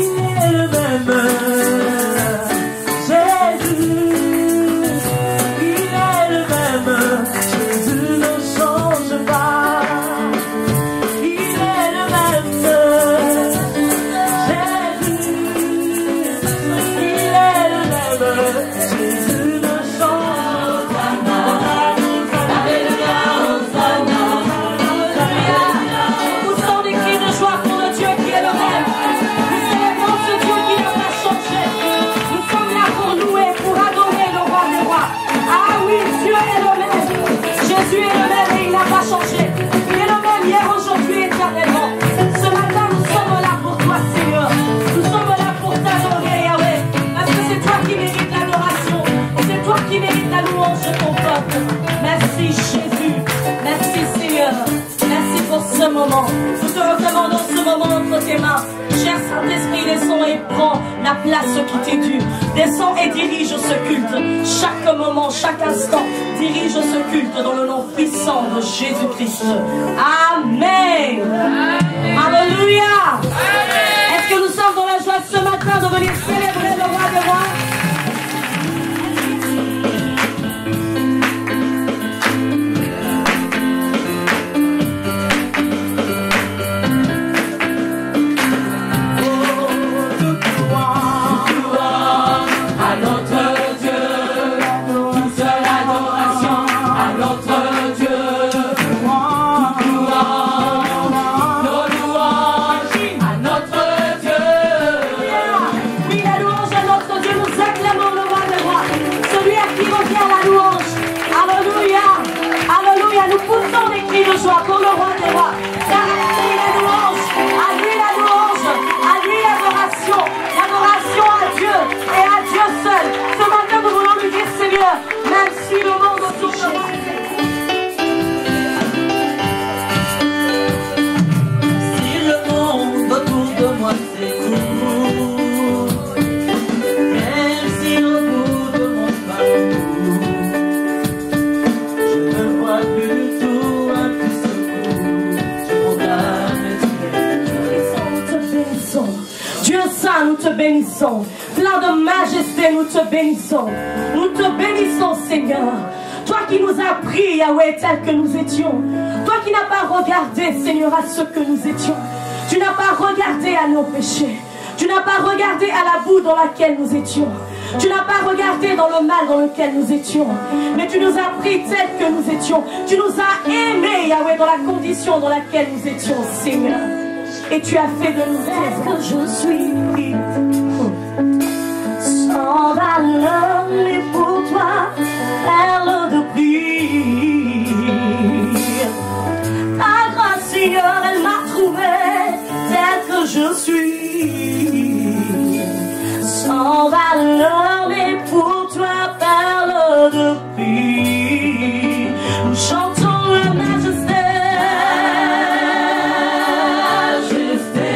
est le même. Jésus, il est le même. Jésus ne change pas. Il est le même. Jésus, il est le même. Jésus ne change pas. Nous sommes des cris de joie pour le Dieu qui est le même. Nous célébrons ce Dieu qui n'a pas changé. Nous sommes là pour louer, pour adorer le roi des rois. Ah oui, Dieu est le même. Jésus est le même et il n'a pas changé. Il est le même hier, aujourd'hui, éternellement. Ce matin, nous sommes là pour toi, Seigneur. Nous sommes là pour t'adorer, Yahweh. Parce que c'est toi qui mérites l'adoration. Et c'est toi qui mérites la louange de ton peuple. Merci, Jésus. Merci, Seigneur. Merci pour ce moment. Nous te recommandons ce moment entre tes mains. Cher Saint-Esprit, descends et prends la place qui t'est due. Descends et dirige ce culte. Chaque moment, chaque instant, dirige ce culte dans le nom puissant de Jésus-Christ. Amen. Alléluia. Est-ce que nous sommes dans la joie ce matin de venir célébrer le roi des rois? Nous poussons des cris de joie pour le roi des rois. Car à lui la louange, à lui la louange, à lui l'adoration, l'adoration à Dieu et à Dieu seul. Ce matin, nous voulons lui dire, Seigneur, même si le monde autour de moi Si le monde autour de moi s'écoule, même si le bout de mon parcours, je ne vois plus tout un petit secours. Je proclame et tu nous te bénissons. Dieu Saint, nous te bénissons. Plein de majesté, nous te bénissons. Nous te bénissons, Seigneur. Toi qui nous as pris, Yahweh, tel que nous étions. Toi qui n'as pas regardé, Seigneur, à ce que nous étions. Tu n'as pas regardé à nos péchés. Tu n'as pas regardé à la boue dans laquelle nous étions. Tu n'as pas regardé dans le mal dans lequel nous étions. Mais tu nous as pris tel que nous étions. Tu nous as aimés, Yahweh, dans la condition dans laquelle nous étions, Seigneur. Et tu as fait de nous tel que je suis. Sans valeur, mais pour toi, perle de prix. Ta grâce, Seigneur, elle m'a trouvé tel que je suis. Sans valeur, mais pour toi, perle de prix. Nous chantons la majesté. Majesté.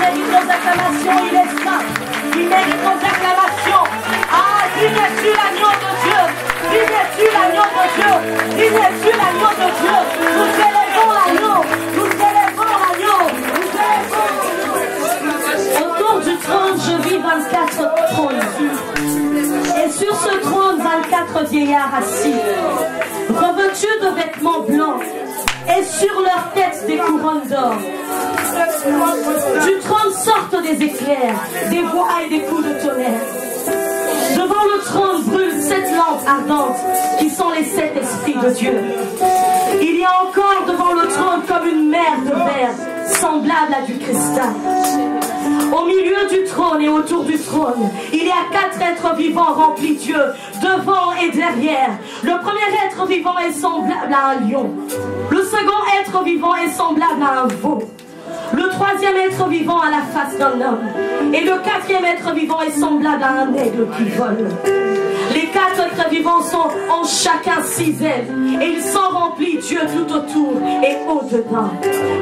mérite nos acclamations, il est saint. Il mérite nos acclamations. Ah, dis-tu l'agneau de Dieu. Dis-tu l'agneau de Dieu. Dis-tu l'agneau de Dieu. Nous célébrons l'agneau. Nous célébrons l'agneau. Nous célébrons l'agneau. Autour du trône, je vis 24 trônes. Et sur ce trône, 24 vieillards assis, revêtus de vêtements blancs, et sur leur tête des couronnes d'or. Du trône sortent des éclairs, des voix et des coups de tonnerre. Devant le trône brûlent 7 lampes ardentes, qui sont les 7 esprits de Dieu. Il y a encore devant le trône comme une mer de verre, semblable à du cristal. Au milieu du trône et autour du trône, il y a 4 êtres vivants remplis de Dieu, devant et derrière. Le premier être vivant est semblable à un lion. Le second être vivant est semblable à un veau. Le troisième être vivant a la face d'un homme. Et le 4e être vivant est semblable à un aigle qui vole. Les 4 êtres vivants ont chacun 6 ailes. Et ils sont remplis Dieu tout autour et au-dedans.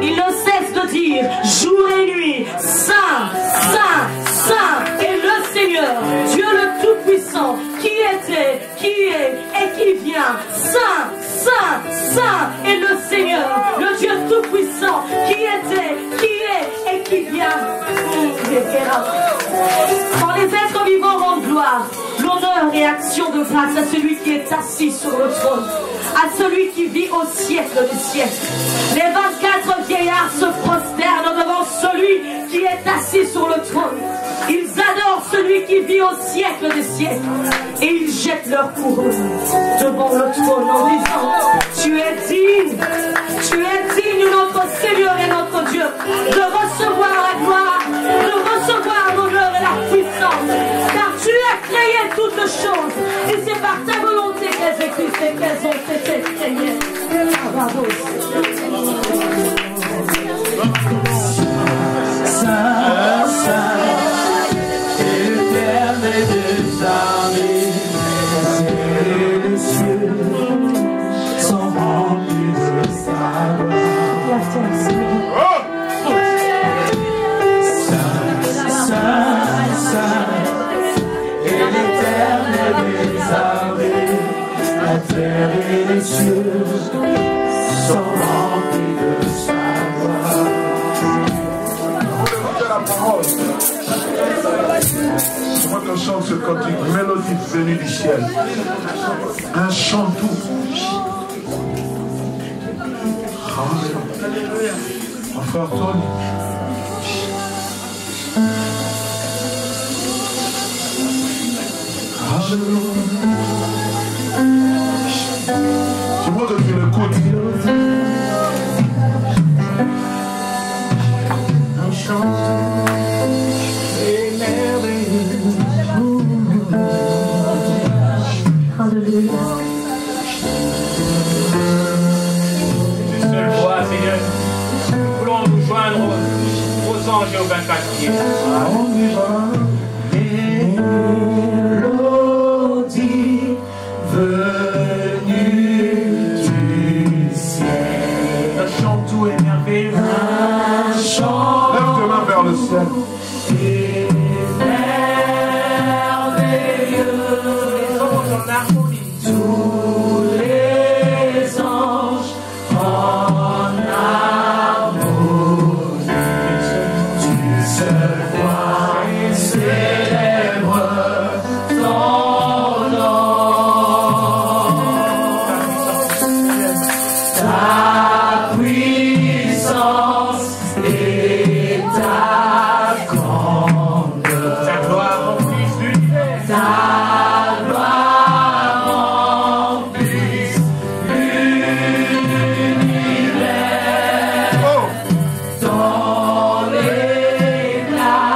Ils ne cessent de dire jour et nuit, Saint, Saint, Saint est le Seigneur, Dieu le Tout-Puissant, qui était, qui est et qui vient. Saint, Saint, Saint est le Seigneur, le Dieu Tout-Puissant, qui était, qui est et qui vient. Quand les êtres vivants rendent gloire, l'honneur et action de grâce à celui qui est assis sur le trône, à celui qui vit au siècle des siècles. Les 24 vieillards se prosternent devant celui qui est assis sur le trône. Ils adorent celui qui vit au siècle des siècles. Et ils jettent leur couronne devant le trône en disant, tu es digne, notre Seigneur et notre Dieu, de recevoir la gloire, de recevoir l'honneur et la puissance. Car tu as créé toutes choses. Et c'est par ta volonté qu'elles existent et qu'elles ont été créées. Bravo. Saint, Saint, éternel des armées, les cieux sont remplis de sa gloire. Saint, Saint, Saint, et l'éternel des armées, la terre et les cieux sont remplis de sa gloire. C'est moi qui chante ce cantique, mélodie venue du ciel. Un chant tout. Alléluia. Mon frère Tony. Alléluia. C'est moi que tu l'écoutes. Un chant. Tu seule voix, Seigneur. Nous voulons nous joindre aux anges et aux 24 pieds. Mélodie venue du ciel. Un chant tout est merveilleux. Un chant. Lève tes mains vers le ciel. Tous les anges en harmonie, d'une seule voix célèbre ton nom. Ta puissance et ta grandeur, Ta gloire remplisse l'univers. ta gloire. Dans l'éclat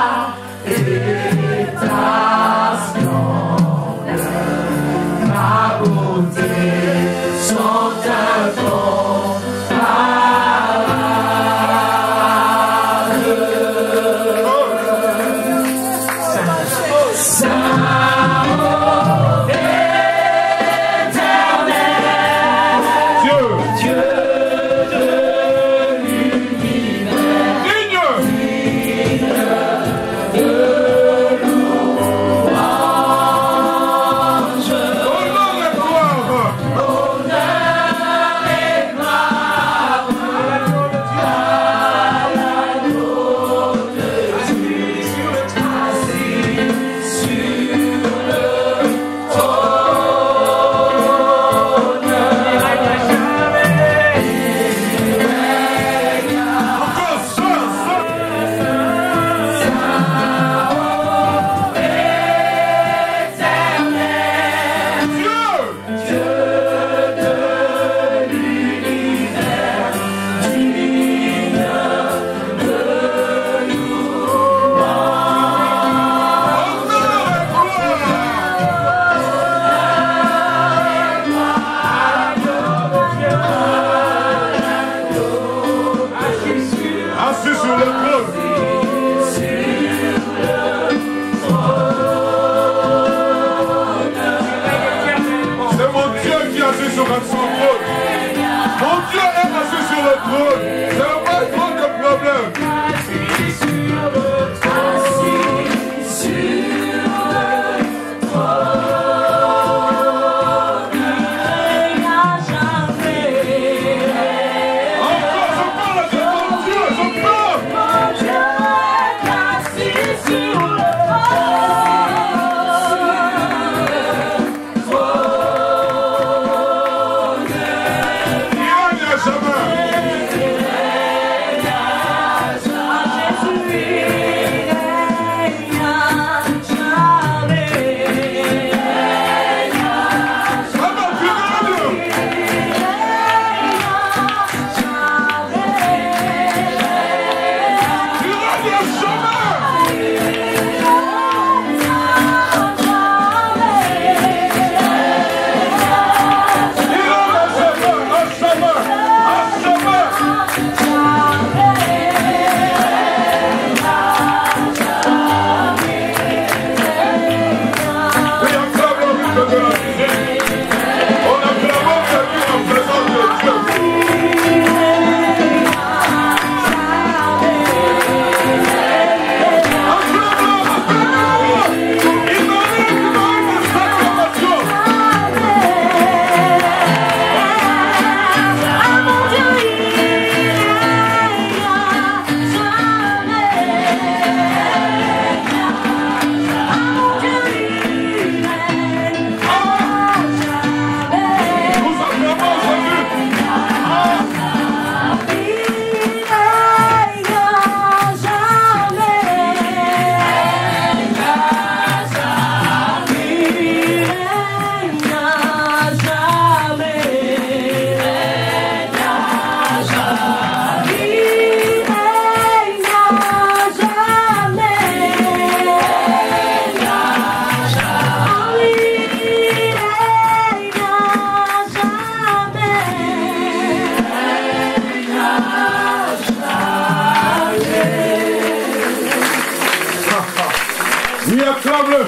acclame-le.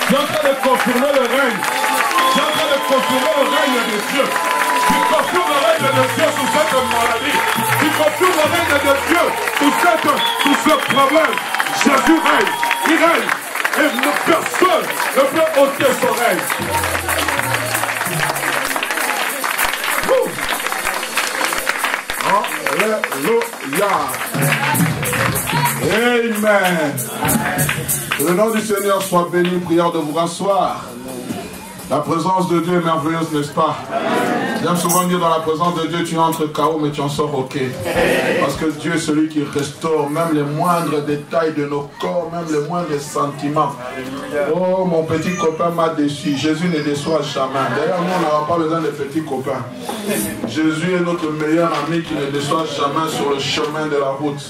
Tu es en train de confirmer le règne. Tu es en train de confirmer le règne de Dieu. Tu confirmes le règne de Dieu sous cette maladie. Tu confirmes le règne de Dieu sous ce problème. Jésus règne. Il règne. Et personne ne peut ôter son règne. Alléluia. Amen. Que le nom du Seigneur soit béni. Prière de vous rasseoir. La présence de Dieu est merveilleuse, n'est-ce pas? J'aime souvent dire dans la présence de Dieu, tu entres KO mais tu en sors OK. Parce que Dieu est celui qui restaure même les moindres détails de nos corps, même les moindres sentiments. Oh, mon petit copain m'a déçu. Jésus ne déçoit jamais. D'ailleurs, nous, on n'aura pas besoin de petits copains. Jésus est notre meilleur ami qui ne déçoit jamais sur le chemin de la route.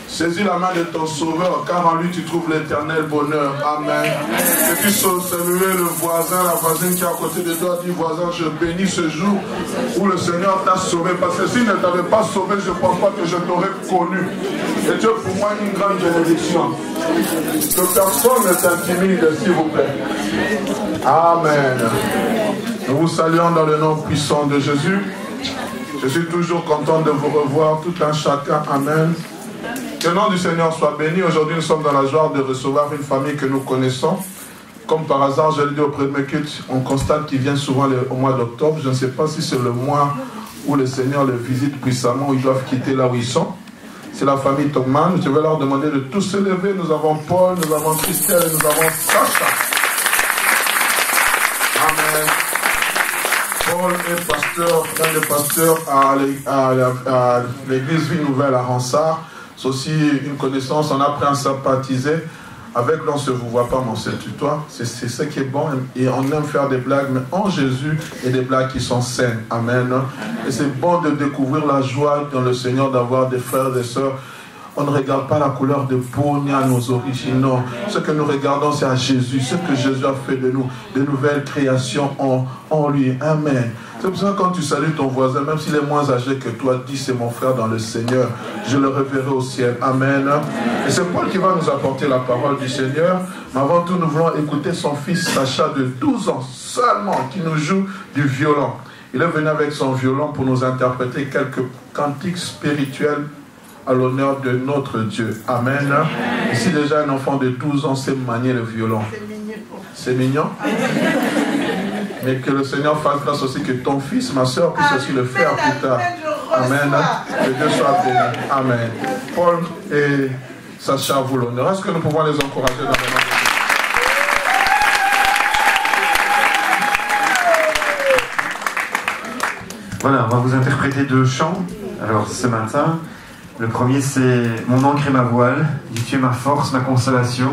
Saisis la main de ton sauveur, car en lui tu trouves l'éternel bonheur. Amen. Et puis saluer le voisin, la voisine qui est à côté de toi, dit voisin, je bénis ce jour où le Seigneur t'a sauvé. Parce que s'il ne t'avait pas sauvé, je ne pense pas que je t'aurais connu. Et Dieu pour moi une grande bénédiction. Que personne ne t'intimide, s'il vous plaît. Amen. Nous vous saluons dans le nom puissant de Jésus. Je suis toujours content de vous revoir, tout un chacun. Amen. Que le nom du Seigneur soit béni. Aujourd'hui, nous sommes dans la joie de recevoir une famille que nous connaissons. Comme par hasard, je l'ai dit auprès de mes cultes, on constate qu'ils viennent souvent au mois d'octobre. Je ne sais pas si c'est le mois où le Seigneur les visite puissamment, où ils doivent quitter là où ils sont. C'est la famille Togman. Je vais leur demander de tous se lever. Nous avons Paul, nous avons Christelle et nous avons Sacha. Amen. Paul est pasteur, un des pasteurs à l'église Vie Nouvelle à Ransard. C'est aussi une connaissance, on a appris à sympathiser. Avec lui, on ne se vous voit pas, mon Seigneur, toi. C'est ce qui est bon. Et on aime faire des blagues, mais en Jésus, il y a des blagues qui sont saines. Amen. Et c'est bon de découvrir la joie dans le Seigneur d'avoir des frères et des sœurs. On ne regarde pas la couleur de peau ni à nos origines. Non. Ce que nous regardons, c'est à Jésus. Ce que Jésus a fait de nous. De nouvelles créations en lui. Amen. C'est pour ça que quand tu salues ton voisin, même s'il est moins âgé que toi, dis c'est mon frère dans le Seigneur. Je le reverrai au ciel. Amen. Et c'est Paul qui va nous apporter la parole du Seigneur. Mais avant tout, nous voulons écouter son fils Sacha de 12 ans seulement qui nous joue du violon. Il est venu avec son violon pour nous interpréter quelques cantiques spirituels à l'honneur de notre Dieu. Amen. Ici déjà un enfant de 12 ans sait manier le violon. C'est mignon. Mais que le Seigneur fasse grâce aussi que ton fils, ma soeur, puisse aussi le faire plus tard. Amen. Que Dieu soit béni. Amen. Paul et Sacha Voulonneur. Est-ce que nous pouvons les encourager dans le nom de Jésus? Voilà, on va vous interpréter 2 chants. Alors ce matin, le premier c'est Mon ancre et ma voile, dit tu es ma force, ma consolation,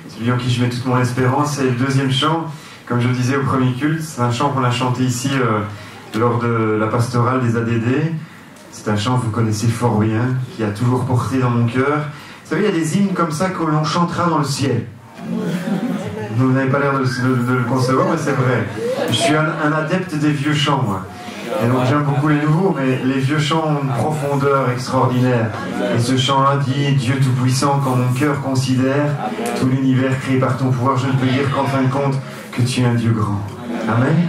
celui en qui je mets toute mon espérance. Et le deuxième chant, comme je le disais au premier culte, c'est un chant qu'on a chanté ici lors de la pastorale des ADD. C'est un chant que vous connaissez fort bien, qui a toujours porté dans mon cœur. Vous savez, il y a des hymnes comme ça que l'on chantera dans le ciel. Vous n'avez pas l'air de le concevoir, mais c'est vrai. Je suis un adepte des vieux chants, moi. Et donc j'aime beaucoup les nouveaux, mais les vieux chants ont une profondeur extraordinaire. Et ce chant-là dit « Dieu Tout-Puissant, quand mon cœur considère tout l'univers créé par ton pouvoir, je ne peux dire qu'en fin de compte que tu es un Dieu grand. » Amen.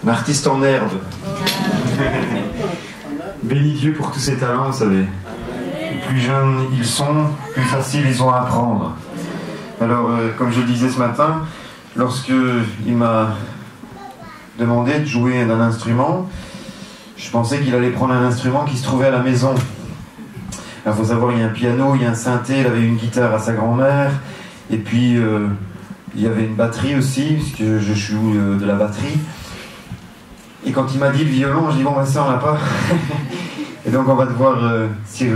un artiste en herbe. Bénis Dieu pour tous ses talents, vous savez. Plus jeunes ils sont, plus facile ils ont à apprendre. Alors, comme je le disais ce matin, lorsque il m'a demandé de jouer d'un instrument, je pensais qu'il allait prendre un instrument qui se trouvait à la maison. Il faut savoir, il y a un piano, il y a un synthé, il avait une guitare à sa grand-mère, et puis il y avait une batterie aussi, puisque je joue de la batterie. Et quand il m'a dit le violon, je dis bon, ben ça on l'a pas. Et donc on va devoir s'y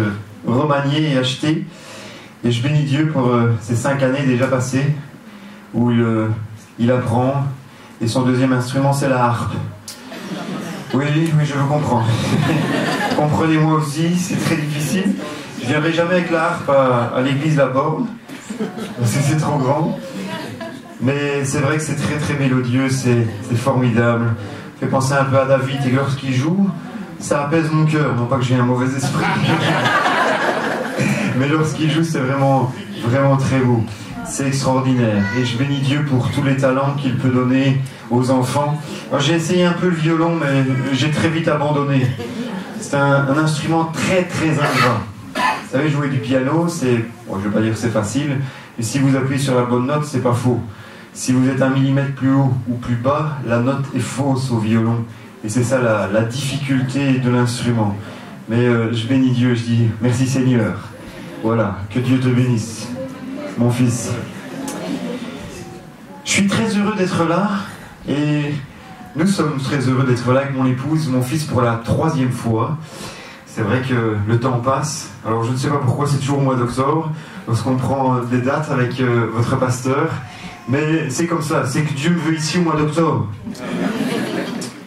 remanier et acheter. Et je bénis Dieu pour ces 5 années déjà passées, où il apprend, et son deuxième instrument c'est la harpe. Oui, je vous comprends. Comprenez-moi aussi, c'est très difficile. Je ne viendrai jamais avec la harpe à l'église La Borne, parce que c'est trop grand. Mais c'est vrai que c'est très très mélodieux, c'est formidable. Ça fait penser un peu à David, et lorsqu'il joue, ça apaise mon cœur. Non pas que j'ai un mauvais esprit, mais lorsqu'il joue, c'est vraiment, vraiment très beau. C'est extraordinaire. Et je bénis Dieu pour tous les talents qu'il peut donner aux enfants. J'ai essayé un peu le violon, mais j'ai très vite abandonné. C'est un instrument très très ingrat. Vous savez, jouer du piano, c'est... Bon, je ne vais pas dire que c'est facile, mais si vous appuyez sur la bonne note, c'est pas faux. Si vous êtes 1 millimètre plus haut ou plus bas, la note est fausse au violon. Et c'est ça la difficulté de l'instrument. Mais je bénis Dieu, je dis merci Seigneur. Voilà, que Dieu te bénisse, mon fils. Je suis très heureux d'être là, et nous sommes très heureux d'être là avec mon épouse, mon fils pour la 3e fois. C'est vrai que le temps passe. Alors je ne sais pas pourquoi c'est toujours au mois d'octobre, lorsqu'on prend des dates avec votre pasteur. Mais c'est comme ça, c'est que Dieu me veut ici au mois d'octobre.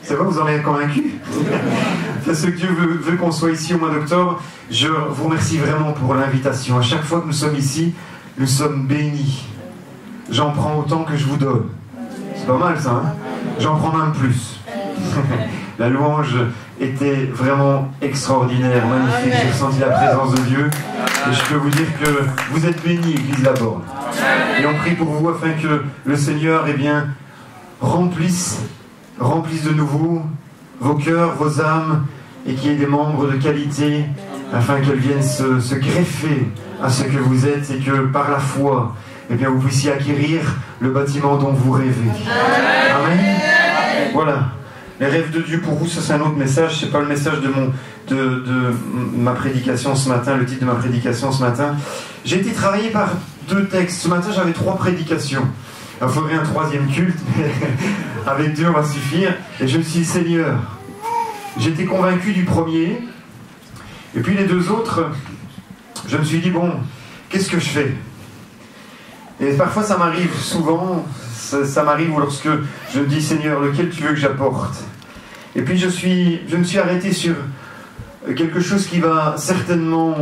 C'est vrai, vous en êtes convaincu? Parce que Dieu veut qu'on soit ici au mois d'octobre. Je vous remercie vraiment pour l'invitation. À chaque fois que nous sommes ici, nous sommes bénis. J'en prends autant que je vous donne. C'est pas mal ça, hein? J'en prends même plus. La louange était vraiment extraordinaire, magnifique. J'ai ressenti la présence de Dieu. Et je peux vous dire que vous êtes bénis, Église La Borne. Et on prie pour vous afin que le Seigneur remplisse de nouveau vos cœurs, vos âmes, et qu'il y ait des membres de qualité, afin qu'elles viennent se greffer à ce que vous êtes, et que par la foi, eh bien, vous puissiez acquérir le bâtiment dont vous rêvez. Amen. Voilà. Les rêves de Dieu pour vous, ça c'est un autre message. C'est pas le message de ma prédication ce matin, le titre de ma prédication ce matin. J'ai été travaillé par 2 textes. Ce matin, j'avais 3 prédications. Il faudrait un 3e culte, mais avec 2 on va suffire. Et je me suis dit, Seigneur, j'étais convaincu du premier, et puis les 2 autres, je me suis dit, bon, qu'est-ce que je fais? Et parfois ça m'arrive, souvent, ça m'arrive lorsque je me dis, Seigneur, lequel tu veux que j'apporte? Et puis je me suis arrêté sur quelque chose qui va certainement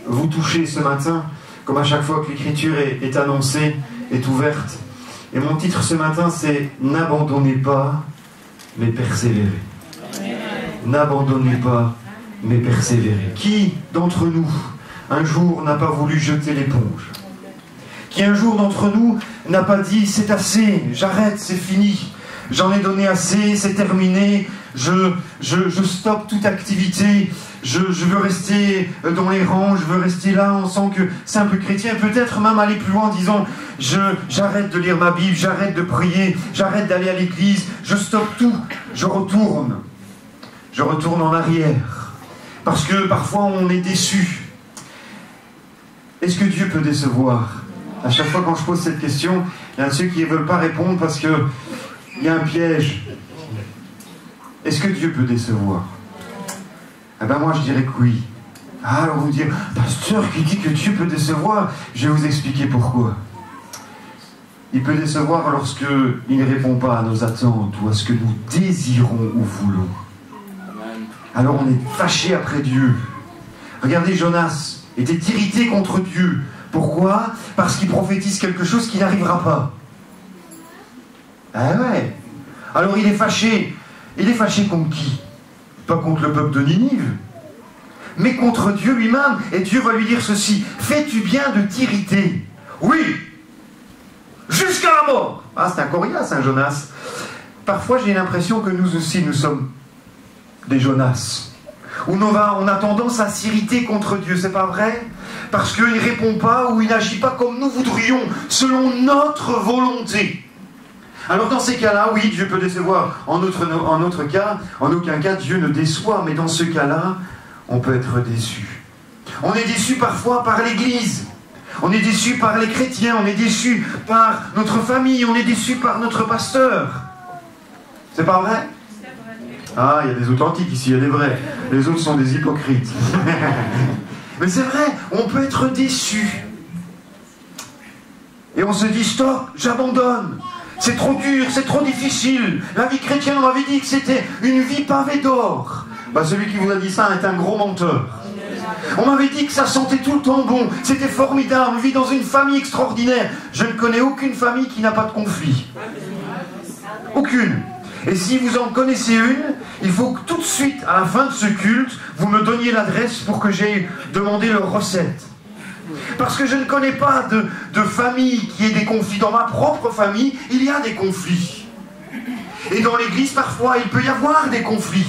vous toucher ce matin, comme à chaque fois que l'écriture est annoncée, est ouverte. Et mon titre ce matin, c'est « N'abandonnez pas, mais persévérez ». N'abandonnez pas, mais persévérez. Qui d'entre nous, un jour, n'a pas voulu jeter l'éponge? Qui un jour d'entre nous n'a pas dit « C'est assez, j'arrête, c'est fini, j'en ai donné assez, c'est terminé, je stoppe toute activité, je veux rester dans les rangs, je veux rester là en tant que simple chrétien, peut-être même aller plus loin en disant j'arrête de lire ma Bible, j'arrête de prier, j'arrête d'aller à l'église, je stoppe tout, je retourne en arrière, parce que parfois on est déçu. Est-ce que Dieu peut décevoir? À chaque fois quand je pose cette question, il y a ceux qui ne veulent pas répondre parce qu'il y a un piège. Est-ce que Dieu peut décevoir? Eh bien moi je dirais que oui. Ah, alors vous me direz, pasteur qui dit que Dieu peut décevoir, je vais vous expliquer pourquoi. Il peut décevoir lorsque il ne répond pas à nos attentes ou à ce que nous désirons ou voulons. Alors on est fâché après Dieu. Regardez, Jonas était irrité contre Dieu. Pourquoi? Parce qu'il prophétise quelque chose qui n'arrivera pas. Ah ouais. Alors il est fâché. Il est fâché contre qui? Pas contre le peuple de Ninive, mais contre Dieu lui-même. Et Dieu va lui dire ceci: fais-tu bien de t'irriter? Oui, jusqu'à la mort. Ah, c'est un coriace, hein, Jonas. parfois j'ai l'impression que nous aussi, nous sommes des Jonas. Où on a tendance à s'irriter contre Dieu, c'est pas vrai? Parce qu'il ne répond pas ou il n'agit pas comme nous voudrions, selon notre volonté. Alors dans ces cas-là, oui, Dieu peut décevoir. En autre cas, en aucun cas, Dieu ne déçoit. Mais dans ce cas-là, on peut être déçu. On est déçu parfois par l'Église. On est déçu par les chrétiens. On est déçu par notre famille. On est déçu par notre pasteur. C'est pas vrai? Ah, il y a des authentiques ici, il y a des vrais. Les autres sont des hypocrites. Mais c'est vrai, on peut être déçu. Et on se dit, stop, j'abandonne. C'est trop dur, c'est trop difficile. La vie chrétienne, on m'avait dit que c'était une vie pavée d'or. Bah, celui qui vous a dit ça est un gros menteur. On m'avait dit que ça sentait tout le temps bon. C'était formidable, on vit dans une famille extraordinaire. Je ne connais aucune famille qui n'a pas de conflit. Aucune. Et si vous en connaissez une, il faut que tout de suite, à la fin de ce culte, vous me donniez l'adresse pour que j'aille demander leur recette. Parce que je ne connais pas de famille qui ait des conflits. Dans ma propre famille, il y a des conflits. Et dans l'Église, parfois, il peut y avoir des conflits.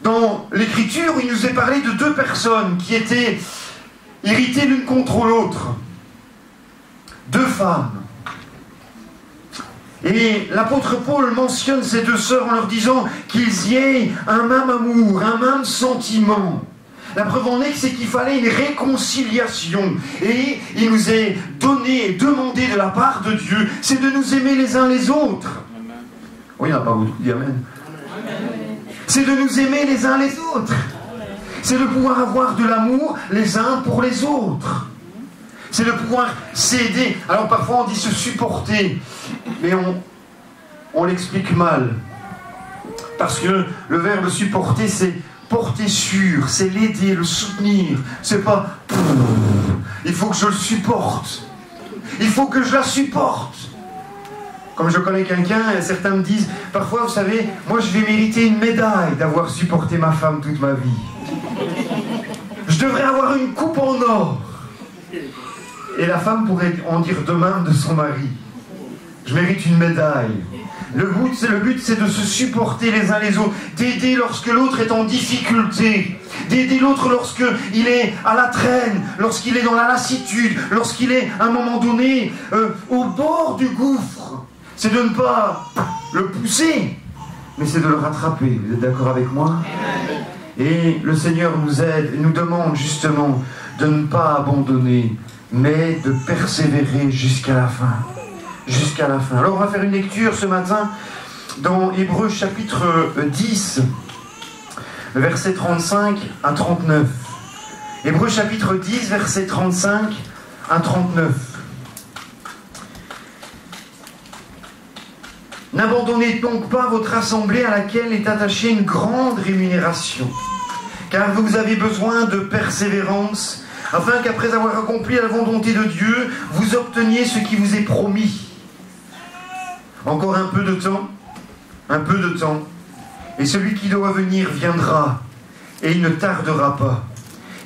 Dans l'Écriture, il nous est parlé de deux personnes qui étaient irritées l'une contre l'autre. Deux femmes. Et l'apôtre Paul mentionne ces deux sœurs en leur disant qu'ils y aient un même amour, un même sentiment. La preuve en est, c'est qu'il fallait une réconciliation. Et il nous est donné et demandé de la part de Dieu, c'est de nous aimer les uns les autres. Oui, il n'y en a pas beaucoup qui disent Amen. C'est de nous aimer les uns les autres. C'est de pouvoir avoir de l'amour les uns pour les autres. C'est de pouvoir s'aider. Alors parfois on dit se supporter, mais on l'explique mal. Parce que le verbe supporter, c'est porter sur, c'est l'aider, le soutenir. C'est pas il faut que je le supporte. Il faut que je la supporte. Comme je connais quelqu'un, certains me disent, parfois vous savez, moi je vais mériter une médaille d'avoir supporté ma femme toute ma vie. Je devrais avoir une coupe en or. Et la femme pourrait en dire de même de son mari. Je mérite une médaille. Le but, c'est de se supporter les uns les autres, d'aider lorsque l'autre est en difficulté, d'aider l'autre lorsqu'il est à la traîne, lorsqu'il est dans la lassitude, lorsqu'il est, à un moment donné, au bord du gouffre. C'est de ne pas le pousser, mais c'est de le rattraper. Vous êtes d'accord avec moi? Et le Seigneur nous aide et nous demande justement de ne pas abandonner, mais de persévérer jusqu'à la fin. Jusqu'à la fin. Alors on va faire une lecture ce matin dans Hébreux chapitre 10, versets 35 à 39. Hébreux chapitre 10, versets 35 à 39. N'abandonnez donc pas votre assemblée à laquelle est attachée une grande rémunération, car vous avez besoin de persévérance, afin qu'après avoir accompli la volonté de Dieu, vous obteniez ce qui vous est promis. Encore un peu de temps, et celui qui doit venir viendra, et il ne tardera pas.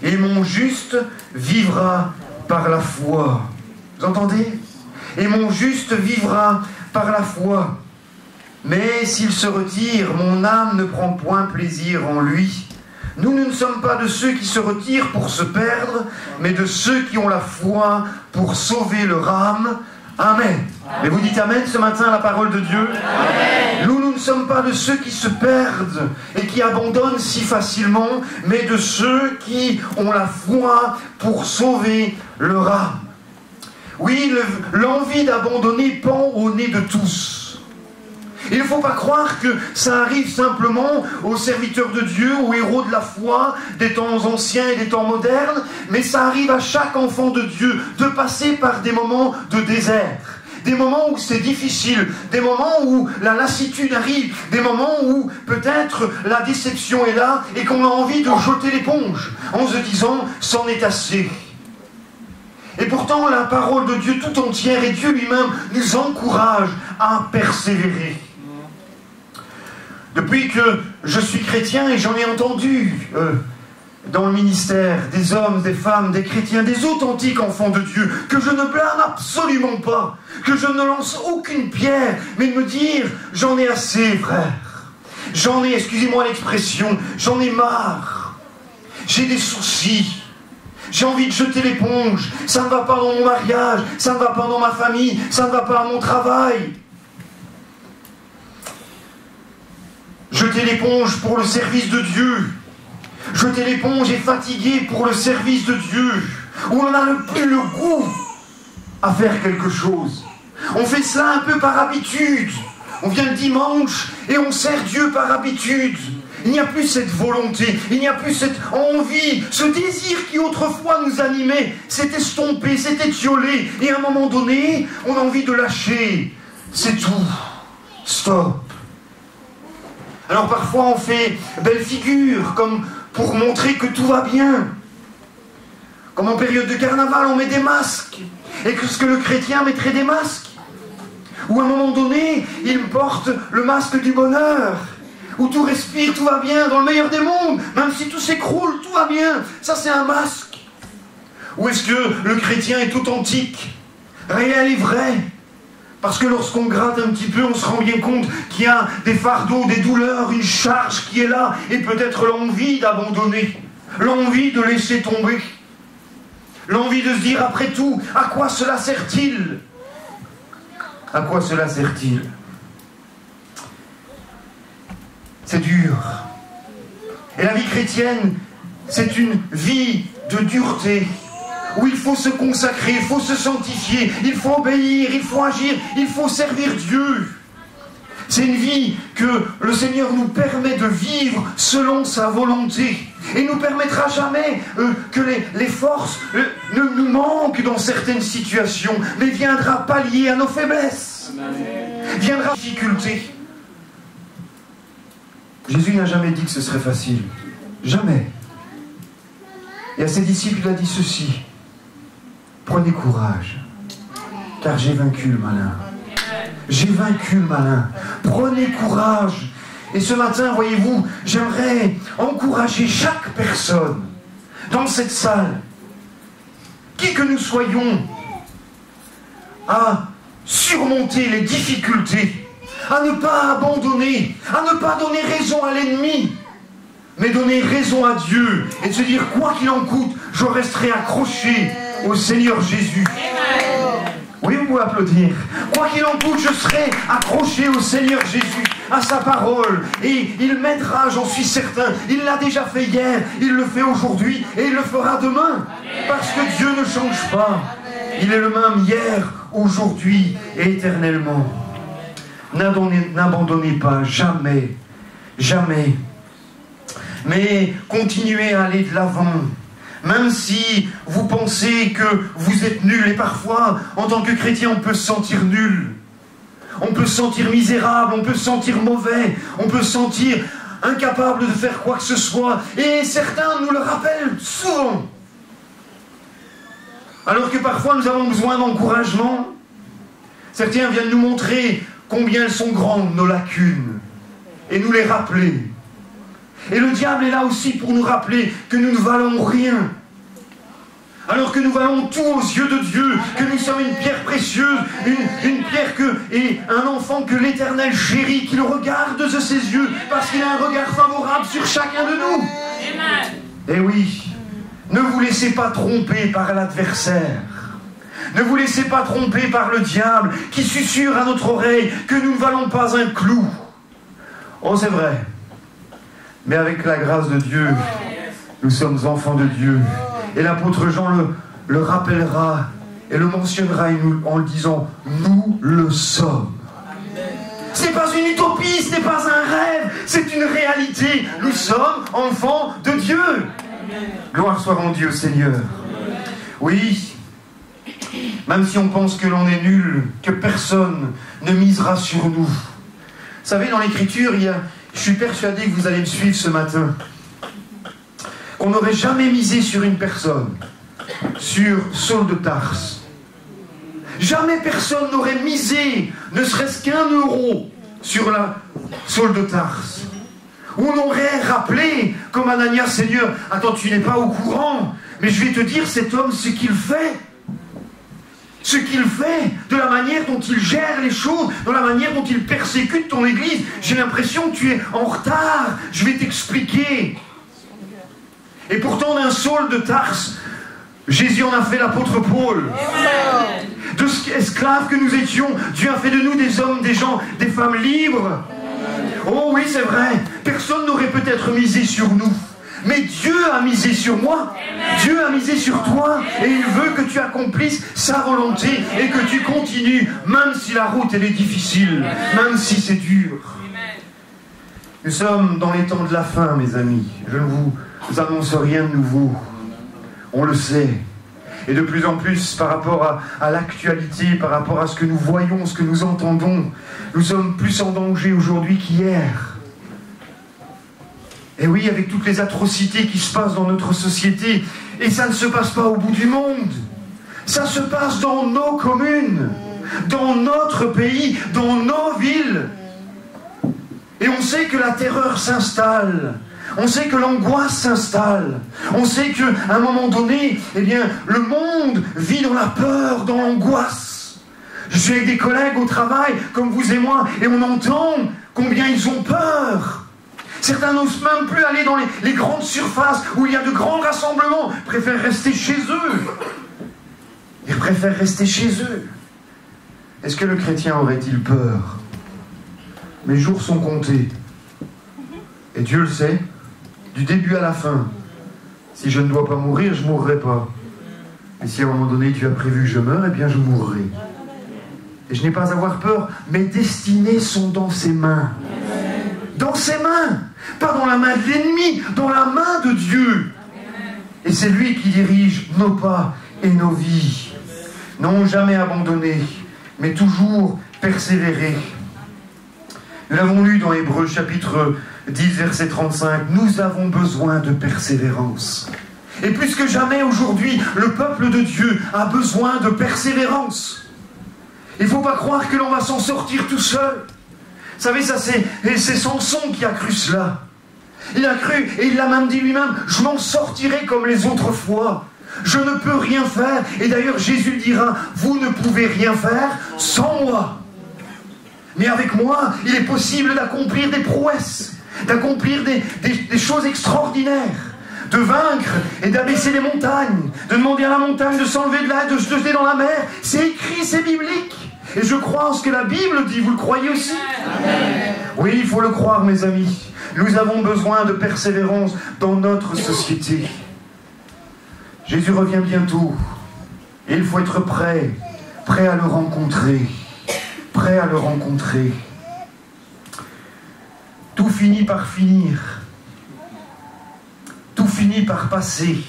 Et mon juste vivra par la foi. Vous entendez? Et mon juste vivra par la foi. Mais s'il se retire, mon âme ne prend point plaisir en lui. Nous ne sommes pas de ceux qui se retirent pour se perdre, mais de ceux qui ont la foi pour sauver leur âme. Amen. Mais vous dites Amen ce matin à la parole de Dieu? Amen. Nous ne sommes pas de ceux qui se perdent et qui abandonnent si facilement, mais de ceux qui ont la foi pour sauver leur âme. Oui, l'envie d'abandonner pend au nez de tous. Il ne faut pas croire que ça arrive simplement aux serviteurs de Dieu, aux héros de la foi, des temps anciens et des temps modernes, mais ça arrive à chaque enfant de Dieu de passer par des moments de désert, des moments où c'est difficile, des moments où la lassitude arrive, des moments où peut-être la déception est là et qu'on a envie de jeter l'éponge en se disant « c'en est assez ». Et pourtant, la parole de Dieu tout entière et Dieu lui-même nous encourage à persévérer. Depuis que je suis chrétien et j'en ai entendu dans le ministère, des hommes, des femmes, des chrétiens, des authentiques enfants de Dieu, que je ne blâme absolument pas, que je ne lance aucune pierre, mais de me dire, j'en ai assez, frère. J'en ai, excusez-moi l'expression, j'en ai marre. J'ai des soucis. J'ai envie de jeter l'éponge. Ça ne va pas dans mon mariage, ça ne va pas dans ma famille, ça ne va pas à mon travail. Jeter l'éponge pour le service de Dieu. Jeter l'éponge et fatigué pour le service de Dieu. Où on n'a plus le goût à faire quelque chose. On fait cela un peu par habitude. On vient le dimanche et on sert Dieu par habitude. Il n'y a plus cette volonté, il n'y a plus cette envie, ce désir qui autrefois nous animait, s'est estompé, s'est étiolé. Et à un moment donné, on a envie de lâcher. C'est tout. Stop. Alors parfois on fait belle figure, comme pour montrer que tout va bien. Comme en période de carnaval, on met des masques. Et que ce que le chrétien mettrait des masques. Ou à un moment donné, il porte le masque du bonheur. Où tout respire, tout va bien, dans le meilleur des mondes. Même si tout s'écroule, tout va bien. Ça, c'est un masque. Ou est-ce que le chrétien est authentique, réel et vrai? Parce que lorsqu'on gratte un petit peu, on se rend bien compte qu'il y a des fardeaux, des douleurs, une charge qui est là, et peut-être l'envie d'abandonner, l'envie de laisser tomber, l'envie de se dire, après tout, à quoi cela sert-il? À quoi cela sert-il? C'est dur. Et la vie chrétienne, c'est une vie de dureté, où il faut se consacrer, il faut se sanctifier, il faut obéir, il faut agir, il faut servir Dieu. C'est une vie que le Seigneur nous permet de vivre selon sa volonté. Et ne nous permettra jamais que les forces ne nous manquent dans certaines situations, mais viendra pallier à nos faiblesses. Viendra difficulté. Jésus n'a jamais dit que ce serait facile. Jamais. Et à ses disciples, il a dit ceci. Prenez courage, car j'ai vaincu le malin. J'ai vaincu le malin. Prenez courage. Et ce matin, voyez-vous, j'aimerais encourager chaque personne dans cette salle, qui que nous soyons, à surmonter les difficultés, à ne pas abandonner, à ne pas donner raison à l'ennemi, mais donner raison à Dieu et de se dire, quoi qu'il en coûte, je resterai accroché au Seigneur Jésus. Oui, vous pouvez applaudir. Quoi qu'il en coûte, je serai accroché au Seigneur Jésus, à sa parole. Et il m'aidera, j'en suis certain. Il l'a déjà fait hier, il le fait aujourd'hui et il le fera demain. Parce que Dieu ne change pas. Il est le même hier, aujourd'hui et éternellement. N'abandonnez pas, jamais, jamais. Mais continuez à aller de l'avant. Même si vous pensez que vous êtes nul, et parfois, en tant que chrétien, on peut se sentir nul. On peut se sentir misérable, on peut se sentir mauvais, on peut se sentir incapable de faire quoi que ce soit. Et certains nous le rappellent souvent. Alors que parfois, nous avons besoin d'encouragement. Certains viennent nous montrer combien elles sont grandes, nos lacunes, et nous les rappeler. Et le diable est là aussi pour nous rappeler que nous ne valons rien. Alors que nous valons tout aux yeux de Dieu, que nous sommes une pierre précieuse, une pierre et un enfant que l'Éternel chérit, qu'il regarde de ses yeux, parce qu'il a un regard favorable sur chacun de nous. Amen. Et oui, ne vous laissez pas tromper par l'adversaire. Ne vous laissez pas tromper par le diable qui susurre à notre oreille que nous ne valons pas un clou. Oh, c'est vrai. Mais avec la grâce de Dieu, nous sommes enfants de Dieu. Et l'apôtre Jean le rappellera et le mentionnera en le disant, nous le sommes. Ce n'est pas une utopie, ce n'est pas un rêve, c'est une réalité. Nous sommes enfants de Dieu. Gloire soit rendue au Seigneur. Oui, même si on pense que l'on est nul, que personne ne misera sur nous. Vous savez, dans l'Écriture, je suis persuadé que vous allez me suivre ce matin, qu'on n'aurait jamais misé sur une personne, sur Saul de Tarse. Jamais personne n'aurait misé, ne serait-ce qu'1 euro, sur la Saul de Tarse. où on aurait rappelé, comme Ananias, Seigneur, attends, tu n'es pas au courant, mais je vais te dire, cet homme, ce qu'il fait, de la manière dont il gère les choses, de la manière dont il persécute ton église, j'ai l'impression que tu es en retard, je vais t'expliquer. Et pourtant, d'un Saul de Tarse, Jésus en a fait l'apôtre Paul. De esclaves que nous étions, Dieu a fait de nous des hommes, des gens, des femmes libres. Oh oui, c'est vrai, personne n'aurait peut-être misé sur nous. Mais Dieu a misé sur moi, Dieu a misé sur toi, et il veut que tu accomplisses sa volonté et que tu continues, même si la route elle est difficile, même si c'est dur. Nous sommes dans les temps de la fin, mes amis. Je ne vous annonce rien de nouveau. On le sait. Et de plus en plus, par rapport à l'actualité, par rapport à ce que nous voyons, ce que nous entendons, nous sommes plus en danger aujourd'hui qu'hier. Et oui, avec toutes les atrocités qui se passent dans notre société, et ça ne se passe pas au bout du monde. Ça se passe dans nos communes, dans notre pays, dans nos villes. Et on sait que la terreur s'installe. On sait que l'angoisse s'installe. On sait qu'à un moment donné, eh bien, le monde vit dans la peur, dans l'angoisse. Je suis avec des collègues au travail, comme vous et moi, et on entend combien ils ont peur. Certains n'osent même plus aller dans les grandes surfaces où il y a de grands rassemblements. Ils préfèrent rester chez eux. Ils préfèrent rester chez eux. Est-ce que le chrétien aurait-il peur? Mes jours sont comptés. Et Dieu le sait, du début à la fin. Si je ne dois pas mourir, je ne mourrai pas. Et si à un moment donné tu as prévu que je meure, eh bien je mourrai. Et je n'ai pas à avoir peur. Mes destinées sont dans ses mains. Dans ses mains. Pas dans la main de l'ennemi, dans la main de Dieu. Et c'est lui qui dirige nos pas et nos vies. Non jamais abandonner, mais toujours persévérer. Nous l'avons lu dans Hébreux chapitre 10, verset 35. Nous avons besoin de persévérance. Et plus que jamais aujourd'hui, le peuple de Dieu a besoin de persévérance. Il ne faut pas croire que l'on va s'en sortir tout seul. Vous savez, c'est Samson qui a cru cela. Il a cru, et il l'a même dit lui-même, je m'en sortirai comme les autres fois. Je ne peux rien faire. Et d'ailleurs, Jésus dira, vous ne pouvez rien faire sans moi. Mais avec moi, il est possible d'accomplir des prouesses, d'accomplir des choses extraordinaires, de vaincre et d'abaisser les montagnes, de demander à la montagne de s'enlever de là, de se jeter dans la mer. C'est écrit, c'est biblique. Et je crois en ce que la Bible dit. Vous le croyez aussi? Amen. Oui, il faut le croire, mes amis. Nous avons besoin de persévérance dans notre société. Jésus revient bientôt. Et il faut être prêt à le rencontrer. Prêt à le rencontrer. Tout finit par finir. Tout finit par passer.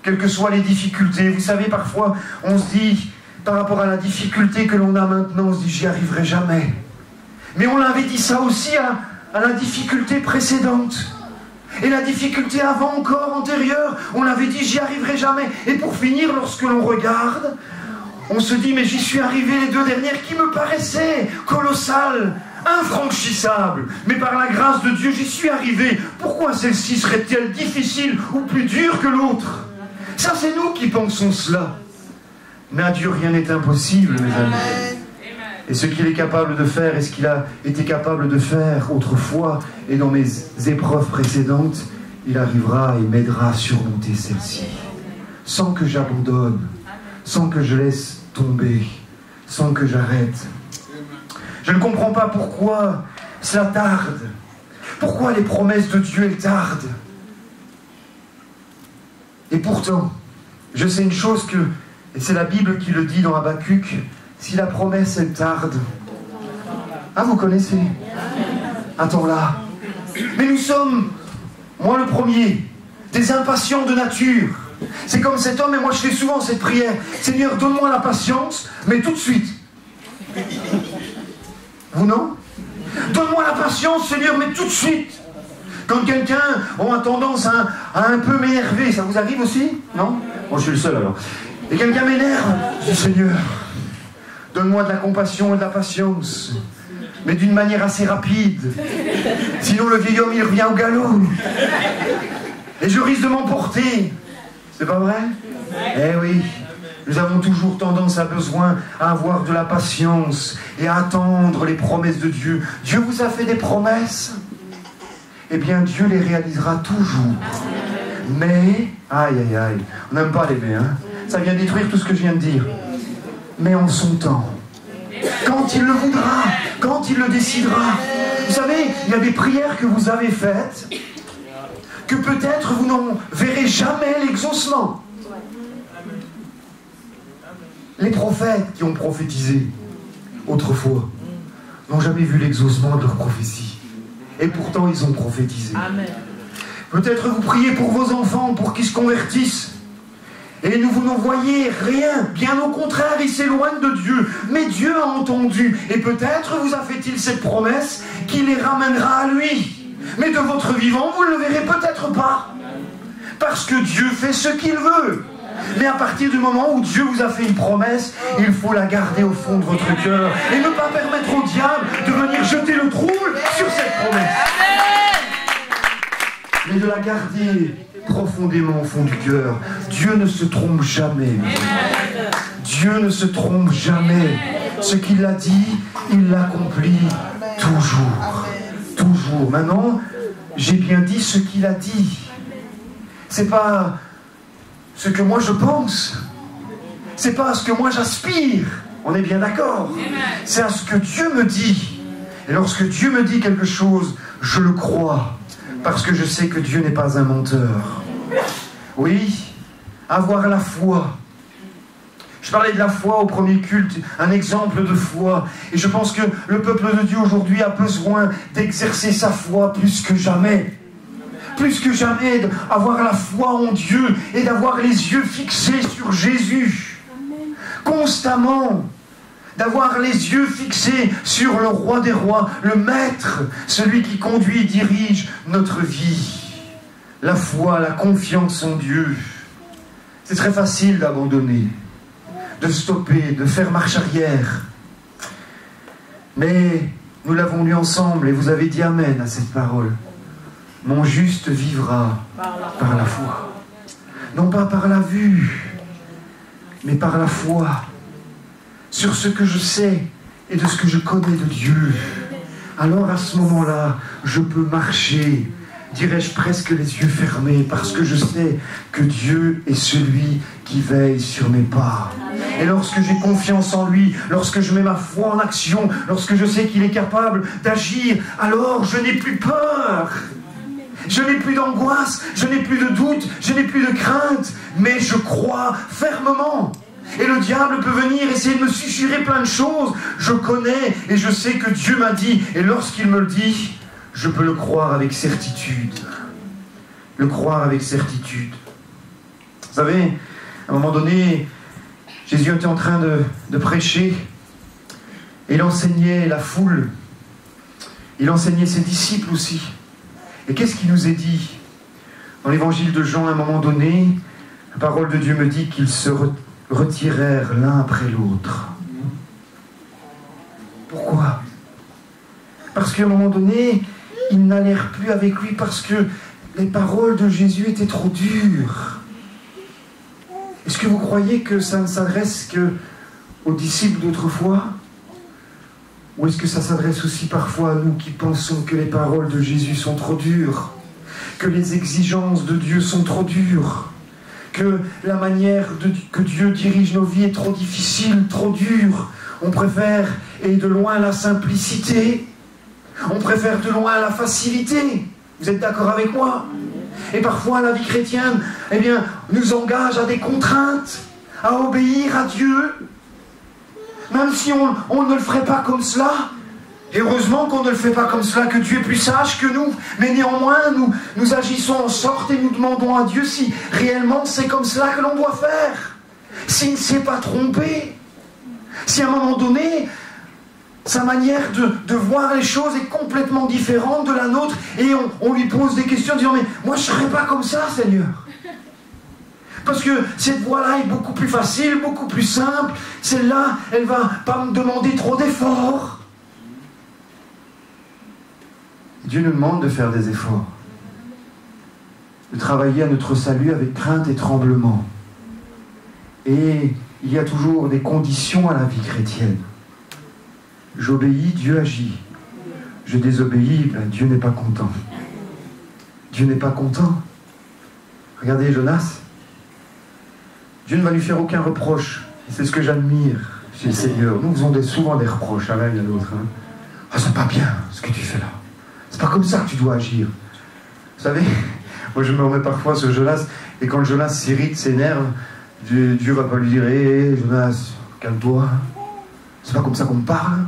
Quelles que soient les difficultés. Vous savez, parfois, on se dit, par rapport à la difficulté que l'on a maintenant, on se dit, j'y arriverai jamais. Mais on l'avait dit ça aussi à la difficulté précédente. Et la difficulté avant encore, antérieure, on l'avait dit, j'y arriverai jamais. Et pour finir, lorsque l'on regarde, on se dit, mais j'y suis arrivé les deux dernières qui me paraissaient colossales, infranchissables. Mais par la grâce de Dieu, j'y suis arrivé. Pourquoi celle-ci serait-elle difficile ou plus dure que l'autre? Ça, c'est nous qui pensons cela. Mais à Dieu, rien n'est impossible, mes amis. Et ce qu'il est capable de faire, et ce qu'il a été capable de faire autrefois, et dans mes épreuves précédentes, il arrivera et m'aidera à surmonter celle-ci. Sans que j'abandonne, sans que je laisse tomber, sans que j'arrête. Je ne comprends pas pourquoi cela tarde. Pourquoi les promesses de Dieu, elles tardent. Et pourtant, je sais une chose que, et c'est la Bible qui le dit dans Habakkuk, si la promesse, elle tarde. Ah, vous connaissez? Attends-là. Mais nous sommes, moi le premier, des impatients de nature. C'est comme cet homme, et moi je fais souvent cette prière. Seigneur, donne-moi la patience, mais tout de suite. Vous non? Donne-moi la patience, Seigneur, mais tout de suite. Quand quelqu'un a tendance à un peu m'énerver, ça vous arrive aussi? Non? Moi je suis le seul alors. Et quelqu'un m'énerve, je dis Seigneur, donne-moi de la compassion et de la patience. mais d'une manière assez rapide. Sinon le vieil homme il revient au galop. Et je risque de m'emporter. C'est pas vrai? Eh oui. Nous avons toujours tendance à avoir de la patience et à attendre les promesses de Dieu. Dieu vous a fait des promesses. Eh bien Dieu les réalisera toujours. Mais, aïe aïe aïe, on n'aime pas les mais, hein. Ça vient détruire tout ce que je viens de dire. Mais en son temps. Quand il le voudra, quand il le décidera. Vous savez, il y a des prières que vous avez faites que peut-être vous n'en verrez jamais l'exaucement. Les prophètes qui ont prophétisé autrefois n'ont jamais vu l'exaucement de leur prophétie. Et pourtant ils ont prophétisé. Peut-être vous priez pour vos enfants pour qu'ils se convertissent. Et vous n'en voyez rien. Bien au contraire, ils s'éloignent de Dieu. Mais Dieu a entendu. Et peut-être vous a fait-il cette promesse qu'il les ramènera à lui. Mais de votre vivant, vous ne le verrez peut-être pas. Parce que Dieu fait ce qu'il veut. Mais à partir du moment où Dieu vous a fait une promesse, il faut la garder au fond de votre cœur. Et ne pas permettre au diable de venir jeter le trouble sur cette promesse. Mais de la garder profondément au fond du cœur. Dieu ne se trompe jamais. Dieu ne se trompe jamais. Ce qu'il a dit, il l'accomplit toujours. Toujours. Maintenant, j'ai bien dit ce qu'il a dit. C'est pas ce que moi je pense. C'est pas à ce que moi j'aspire. On est bien d'accord. C'est à ce que Dieu me dit. Et lorsque Dieu me dit quelque chose, je le crois. Parce que je sais que Dieu n'est pas un menteur. Oui, avoir la foi. Je parlais de la foi au premier culte, un exemple de foi. Et je pense que le peuple de Dieu aujourd'hui a besoin d'exercer sa foi plus que jamais. Plus que jamais, d'avoir la foi en Dieu et d'avoir les yeux fixés sur Jésus. Constamment. D'avoir les yeux fixés sur le roi des rois, le maître, celui qui conduit et dirige notre vie. La foi, la confiance en Dieu. C'est très facile d'abandonner, de stopper, de faire marche arrière. Mais nous l'avons lu ensemble et vous avez dit amen à cette parole. Mon juste vivra par la foi. Non pas par la vue, mais par la foi. Sur ce que je sais et de ce que je connais de Dieu. Alors à ce moment-là, je peux marcher, dirais-je presque les yeux fermés, parce que je sais que Dieu est celui qui veille sur mes pas. Et lorsque j'ai confiance en lui, lorsque je mets ma foi en action, lorsque je sais qu'il est capable d'agir, alors je n'ai plus peur. Je n'ai plus d'angoisse, je n'ai plus de doute, je n'ai plus de crainte, mais je crois fermement. Et le diable peut venir essayer de me susurrer plein de choses. Je connais et je sais que Dieu m'a dit. Et lorsqu'il me le dit, je peux le croire avec certitude. Le croire avec certitude. Vous savez, à un moment donné, Jésus était en train de prêcher. Et il enseignait la foule. Il enseignait ses disciples aussi. Et qu'est-ce qu'il nous est dit? Dans l'évangile de Jean, à un moment donné, la parole de Dieu me dit qu'ils se retirèrent l'un après l'autre. Pourquoi? Parce qu'à un moment donné, ils n'allèrent plus avec lui parce que les paroles de Jésus étaient trop dures. Est-ce que vous croyez que ça ne s'adresse qu'aux disciples d'autrefois? Ou est-ce que ça s'adresse aussi parfois à nous qui pensons que les paroles de Jésus sont trop dures, que les exigences de Dieu sont trop dures, que la manière que Dieu dirige nos vies est trop difficile, trop dure? On préfère, et de loin, la simplicité. On préfère de loin la facilité. Vous êtes d'accord avec moi? Et parfois, la vie chrétienne, eh bien, nous engage à des contraintes, à obéir à Dieu. Même si on ne le ferait pas comme cela. Et heureusement qu'on ne le fait pas comme cela, que Dieu est plus sage que nous. Mais néanmoins, nous agissons en sorte et nous demandons à Dieu si réellement c'est comme cela que l'on doit faire. S'il ne s'est pas trompé. Si à un moment donné, sa manière de voir les choses est complètement différente de la nôtre et on lui pose des questions en disant « Mais moi je ne serais pas comme ça, Seigneur !» Parce que cette voie-là est beaucoup plus facile, beaucoup plus simple. Celle-là, elle ne va pas me demander trop d'efforts. Dieu nous demande de faire des efforts, de travailler à notre salut avec crainte et tremblement. Et il y a toujours des conditions à la vie chrétienne. J'obéis, Dieu agit. Je désobéis, ben Dieu n'est pas content. Dieu n'est pas content. Regardez Jonas. Dieu ne va lui faire aucun reproche. C'est ce que j'admire chez le Seigneur. Nous faisons souvent des reproches à l'un et à l'autre. Hein. Ah, c'est pas bien ce que tu fais là. C'est pas comme ça que tu dois agir. Vous savez, moi je me remets parfois sur Jonas, et quand Jonas s'irrite, s'énerve, Dieu va pas lui dire hey, Jonas, calme-toi. C'est pas comme ça qu'on me parle.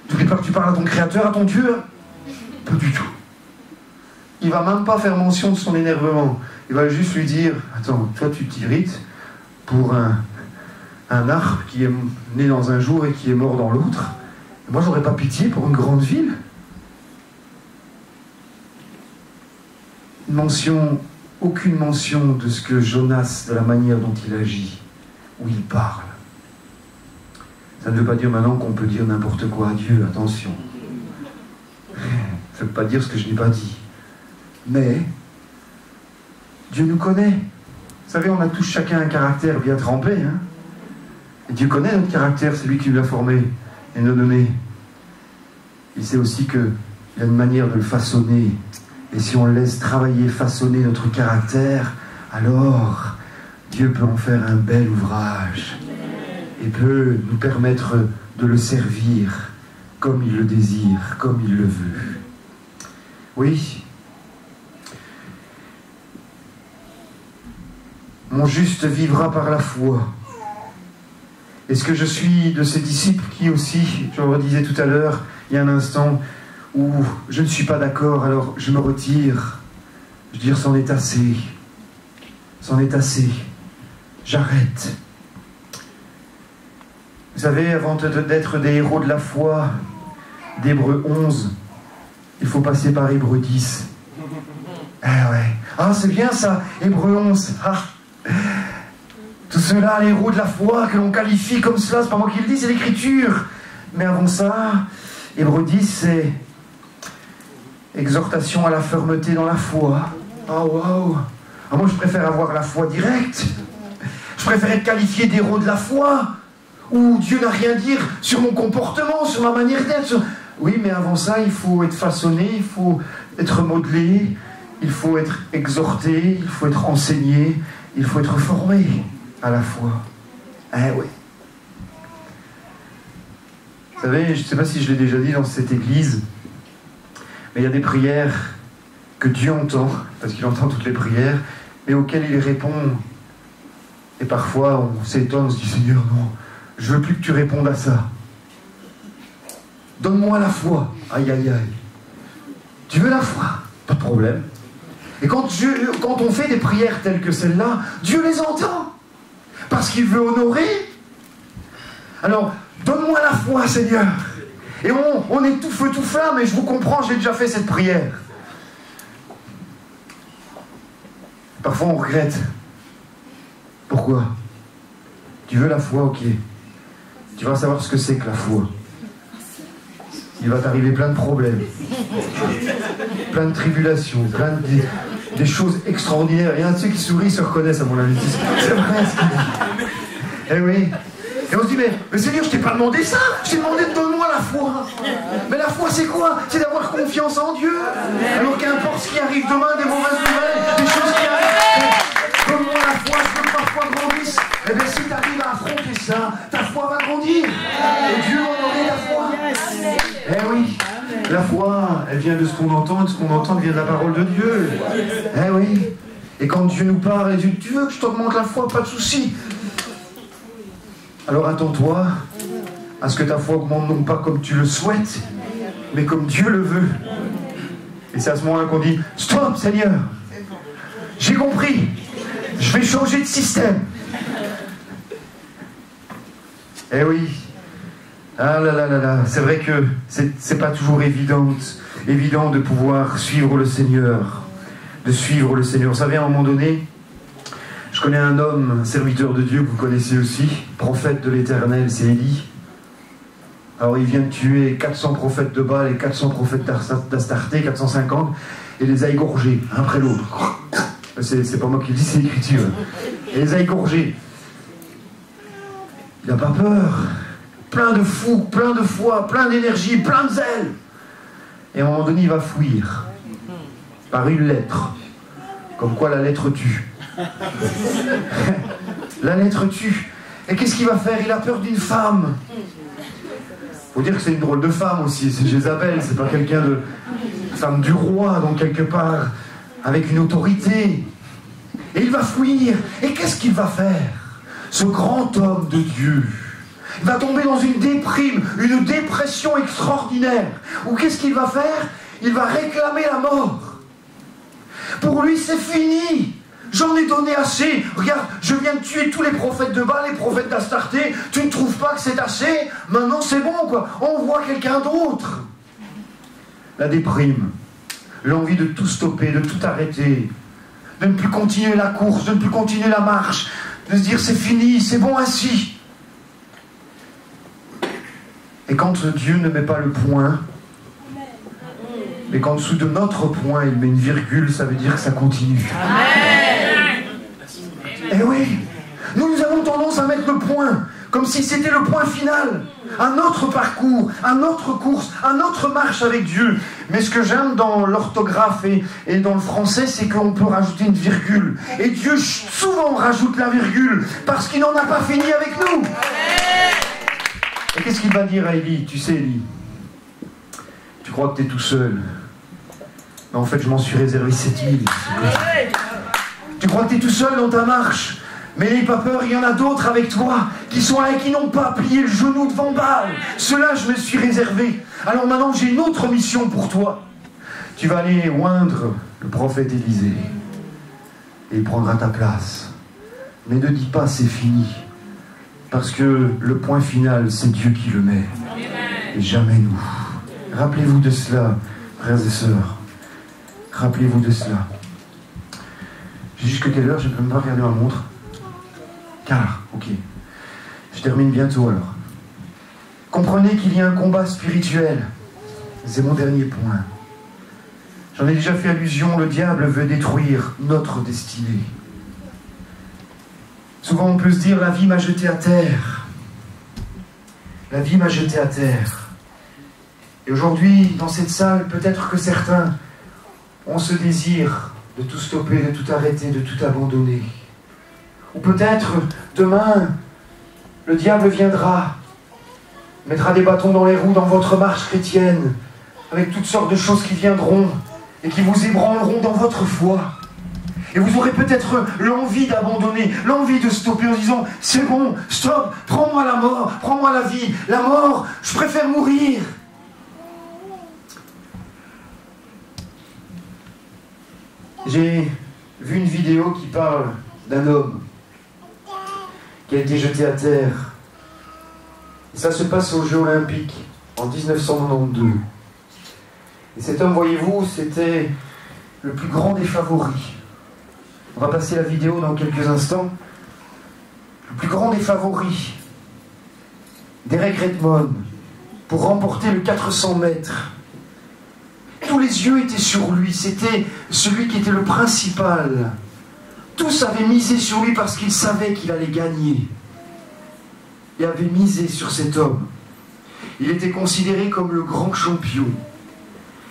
N'oublie pas que tu parles à ton Créateur, à ton Dieu. Pas du tout. Il va même pas faire mention de son énervement. Il va juste lui dire attends, toi tu t'irrites pour un arbre qui est né dans un jour et qui est mort dans l'autre. Moi j'aurais pas pitié pour une grande ville. Aucune mention de ce que Jonas, de la manière dont il agit, où il parle. Ça ne veut pas dire maintenant qu'on peut dire n'importe quoi à Dieu, attention. Ça ne veut pas dire ce que je n'ai pas dit. Mais Dieu nous connaît. Vous savez, on a tous chacun un caractère bien trempé. Hein? Et Dieu connaît notre caractère, c'est lui qui nous l'a formé et nous l'a donné. Il sait aussi qu'il y a une manière de le façonner. Et si on laisse travailler, façonner notre caractère, alors Dieu peut en faire un bel ouvrage et peut nous permettre de le servir comme il le désire, comme il le veut. Oui. Mon juste vivra par la foi. Est-ce que je suis de ces disciples qui aussi, je le redisais tout à l'heure, il y a un instant, où je ne suis pas d'accord, alors je me retire. Je veux dire, c'en est assez. C'en est assez. J'arrête. Vous savez, avant d'être des héros de la foi, d'Hébreux 11, il faut passer par Hébreux 10. Ah ouais. Ah, c'est bien ça, Hébreux 11. Ah. Tout cela, les héros de la foi, que l'on qualifie comme cela, c'est pas moi qui le dis, c'est l'Écriture. Mais avant ça, Hébreux 10, c'est exhortation à la fermeté dans la foi. Ah, waouh! Ah, moi, je préfère avoir la foi directe. Je préfère être qualifié d'héros de la foi, où Dieu n'a rien à dire sur mon comportement, sur ma manière d'être. Oui, mais avant ça, il faut être façonné, il faut être modelé, il faut être exhorté, il faut être enseigné, il faut être formé à la foi. Eh oui. Vous savez, je ne sais pas si je l'ai déjà dit dans cette église, mais il y a des prières que Dieu entend, parce qu'il entend toutes les prières, mais auxquelles il répond. Et parfois, on s'étonne, on se dit, Seigneur, non, je veux plus que tu répondes à ça. Donne-moi la foi. Aïe, aïe, aïe. Tu veux la foi? Pas de problème. Et quand on fait des prières telles que celle-là, Dieu les entend. Parce qu'il veut honorer. Alors, donne-moi la foi, Seigneur. Et on est tout feu, tout flamme, et je vous comprends, j'ai déjà fait cette prière. Parfois, on regrette. Pourquoi? Tu veux la foi, ok. Tu vas savoir ce que c'est que la foi. Il va t'arriver plein de problèmes, plein de tribulations, plein de des choses extraordinaires. Il y en a de ceux qui sourient se reconnaissent, à mon avis. C'est vrai ce qu'il dit. Eh oui. Et on se dit, mais Seigneur, je t'ai pas demandé ça. Je t'ai demandé de donner-moi la foi. Mais la foi, c'est quoi? C'est d'avoir confiance en Dieu. Alors qu'importe ce qui arrive demain, des mauvaises nouvelles, des choses qui arrivent, donne-moi la foi, je veux que ma foi grandisse. Eh bien, si tu arrives à affronter ça, ta foi va grandir. Et Dieu va honorer la foi. Eh oui. La foi, elle vient de ce qu'on entend, et ce qu'on entend vient de la parole de Dieu. Eh oui. Et quand Dieu nous parle, et dit, tu veux que je t'augmente la foi, pas de souci. Alors attends-toi à ce que ta foi augmente non pas comme tu le souhaites, mais comme Dieu le veut. Et c'est à ce moment-là qu'on dit, stop Seigneur, j'ai compris, je vais changer de système. Eh oui. Ah là là là là, c'est vrai que c'est pas toujours évident de pouvoir suivre le Seigneur, de suivre le Seigneur. Vous savez, à un moment donné, je connais un homme, un serviteur de Dieu que vous connaissez aussi, prophète de l'Éternel, c'est Élie. Alors il vient de tuer 400 prophètes de Baal et 400 prophètes d'Astarté, 450, et les a égorgés, un après l'autre. C'est pas moi qui le dis, c'est l'écriture. Et les a égorgés. Il n'a pas peur. Plein de fou, plein de foi, plein d'énergie, plein de zèle. Et à un moment donné, il va fuir. Par une lettre. Comme quoi la lettre tue. La lettre tue. Et qu'est-ce qu'il va faire? Il a peur d'une femme. Faut dire que c'est une drôle de femme aussi. C'est Jézabel, c'est pas quelqu'un de... femme du roi, donc quelque part, avec une autorité. Et il va fuir. Et qu'est-ce qu'il va faire? Ce grand homme de Dieu, il va tomber dans une déprime, une dépression extraordinaire. Ou qu'est-ce qu'il va faire? Il va réclamer la mort. Pour lui, c'est fini. J'en ai donné assez. Regarde, je viens de tuer tous les prophètes de Baal, les prophètes d'Astarté. Tu ne trouves pas que c'est assez? Maintenant, c'est bon, quoi. On voit quelqu'un d'autre. La déprime, l'envie de tout stopper, de tout arrêter, de ne plus continuer la course, de ne plus continuer la marche, de se dire c'est fini, c'est bon ainsi. Et quand Dieu ne met pas le point, mais qu'en dessous de notre point, il met une virgule, ça veut dire que ça continue. Amen. Eh oui, nous avons tendance à mettre le point, comme si c'était le point final. Un autre parcours, une autre course, une autre marche avec Dieu. Mais ce que j'aime dans l'orthographe et dans le français, c'est qu'on peut rajouter une virgule. Et Dieu souvent rajoute la virgule, parce qu'il n'en a pas fini avec nous. Et qu'est-ce qu'il va dire à Élie? Tu sais, Élie, tu crois que tu es tout seul. Mais en fait, je m'en suis réservé 7000. Tu crois que tu es tout seul dans ta marche. Mais n'aie pas peur, il y en a d'autres avec toi qui sont là et qui n'ont pas plié le genou devant Baal. Ceux-là, je me suis réservé. Alors maintenant, j'ai une autre mission pour toi. Tu vas aller oindre le prophète Élisée. Et il prendra ta place. Mais ne dis pas c'est fini. Parce que le point final, c'est Dieu qui le met. Et jamais nous. Rappelez-vous de cela, frères et sœurs. Rappelez-vous de cela. J'ai jusqu'à quelle heure? Je ne peux même pas regarder ma montre. Car, ok. Je termine bientôt alors. Comprenez qu'il y a un combat spirituel. C'est mon dernier point. J'en ai déjà fait allusion, le diable veut détruire notre destinée. Souvent on peut se dire, la vie m'a jeté à terre. La vie m'a jeté à terre. Et aujourd'hui, dans cette salle, peut-être que certains ont ce désir de tout stopper, de tout arrêter, de tout abandonner. Ou peut-être, demain, le diable viendra, mettra des bâtons dans les roues dans votre marche chrétienne, avec toutes sortes de choses qui viendront et qui vous ébranleront dans votre foi. Et vous aurez peut-être l'envie d'abandonner, l'envie de stopper en disant « C'est bon, stop, prends-moi la mort, prends-moi la vie. La mort, je préfère mourir. » J'ai vu une vidéo qui parle d'un homme qui a été jeté à terre. Et ça se passe aux Jeux Olympiques en 1992. Et cet homme, voyez-vous, c'était le plus grand des favoris. On va passer la vidéo dans quelques instants. Le plus grand des favoris, Derek Redmond, pour remporter le 400 mètres. Tous les yeux étaient sur lui, c'était celui qui était le principal. Tous avaient misé sur lui parce qu'ils savaient qu'il allait gagner. Ils avaient misé sur cet homme. Il était considéré comme le grand champion.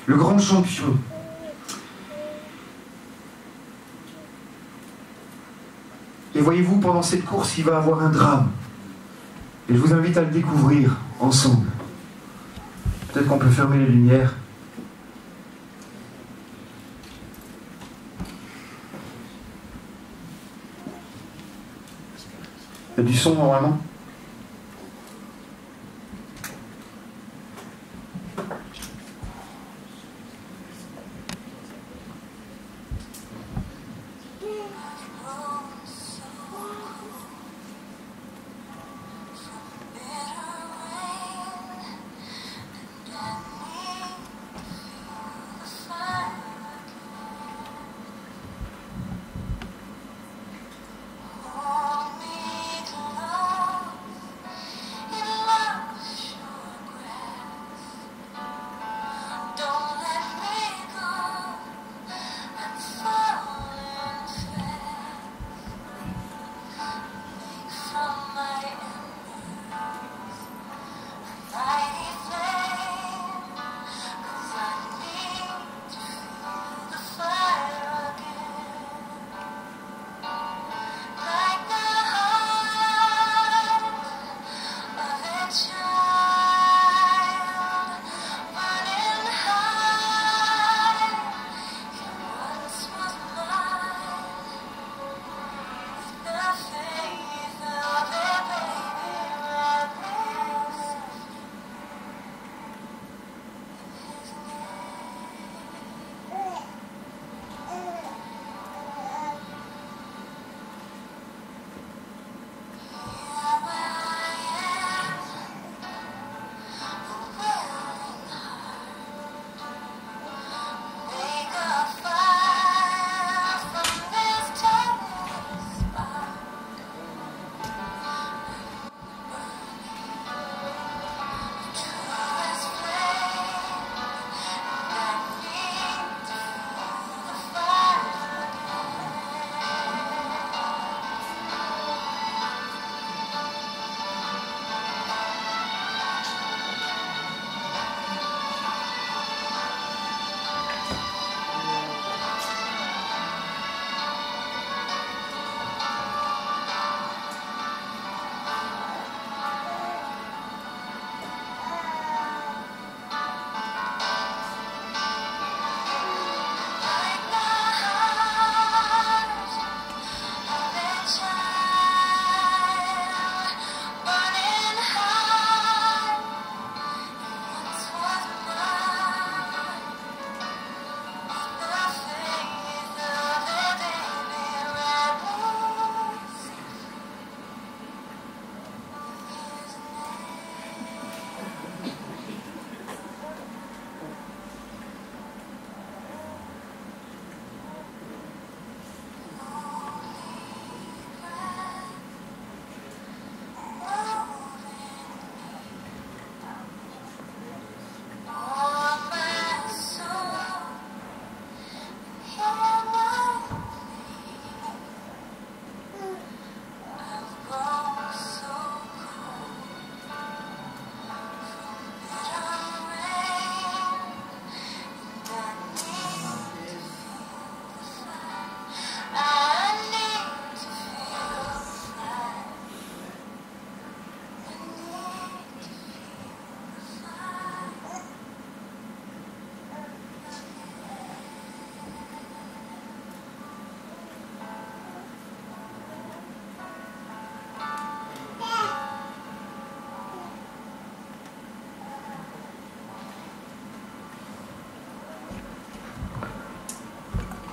Le grand champion. Et voyez-vous, pendant cette course, il va avoir un drame. Et je vous invite à le découvrir ensemble. Peut-être qu'on peut fermer les lumières. Il y a du son normalement.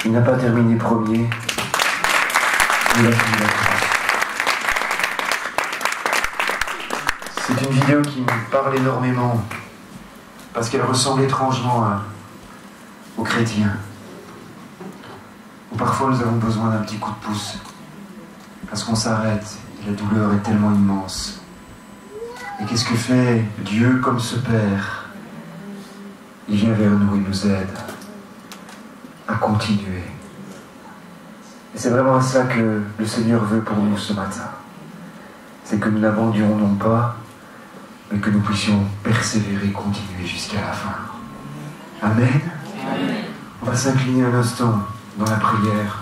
Il n'a pas terminé premier. Il a fini la course. C'est une vidéo qui me parle énormément parce qu'elle ressemble étrangement aux chrétiens. Où parfois nous avons besoin d'un petit coup de pouce parce qu'on s'arrête et la douleur est tellement immense. Et qu'est-ce que fait Dieu comme ce Père? Il vient vers nous, il nous aide à continuer. Et c'est vraiment ça que le Seigneur veut pour nous ce matin. C'est que nous n'abandonnons pas, mais que nous puissions persévérer, continuer jusqu'à la fin. Amen. Amen. On va s'incliner un instant dans la prière.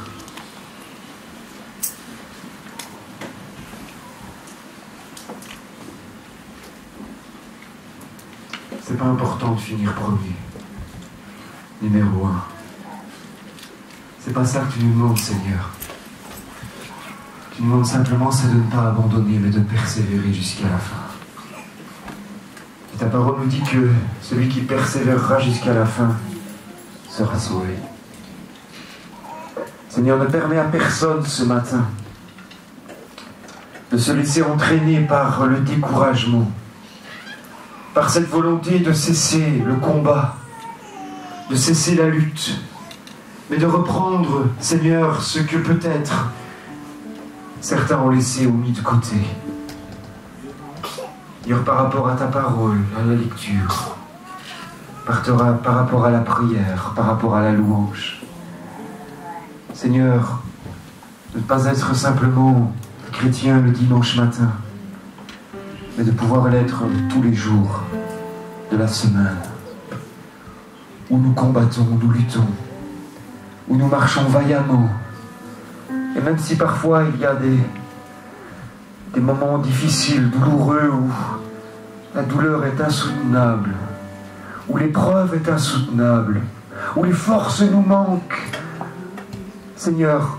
C'est pas important de finir premier. Numéro 1. C'est pas ça que tu nous demandes, Seigneur. Tu nous demandes simplement, c'est de ne pas abandonner, mais de persévérer jusqu'à la fin. Et ta parole nous dit que celui qui persévérera jusqu'à la fin sera sauvé. Seigneur, ne permets à personne ce matin de se laisser entraîner par le découragement, par cette volonté de cesser le combat, de cesser la lutte, mais de reprendre, Seigneur, ce que peut-être certains ont laissé ou mis de côté. Seigneur, par rapport à ta parole, à la lecture, par rapport à la prière, par rapport à la louange. Seigneur, de ne pas être simplement chrétien le dimanche matin, mais de pouvoir l'être tous les jours de la semaine, où nous combattons, où nous luttons, où nous marchons vaillamment. Et même si parfois il y a des moments difficiles, douloureux, où la douleur est insoutenable, où l'épreuve est insoutenable, où les forces nous manquent, Seigneur,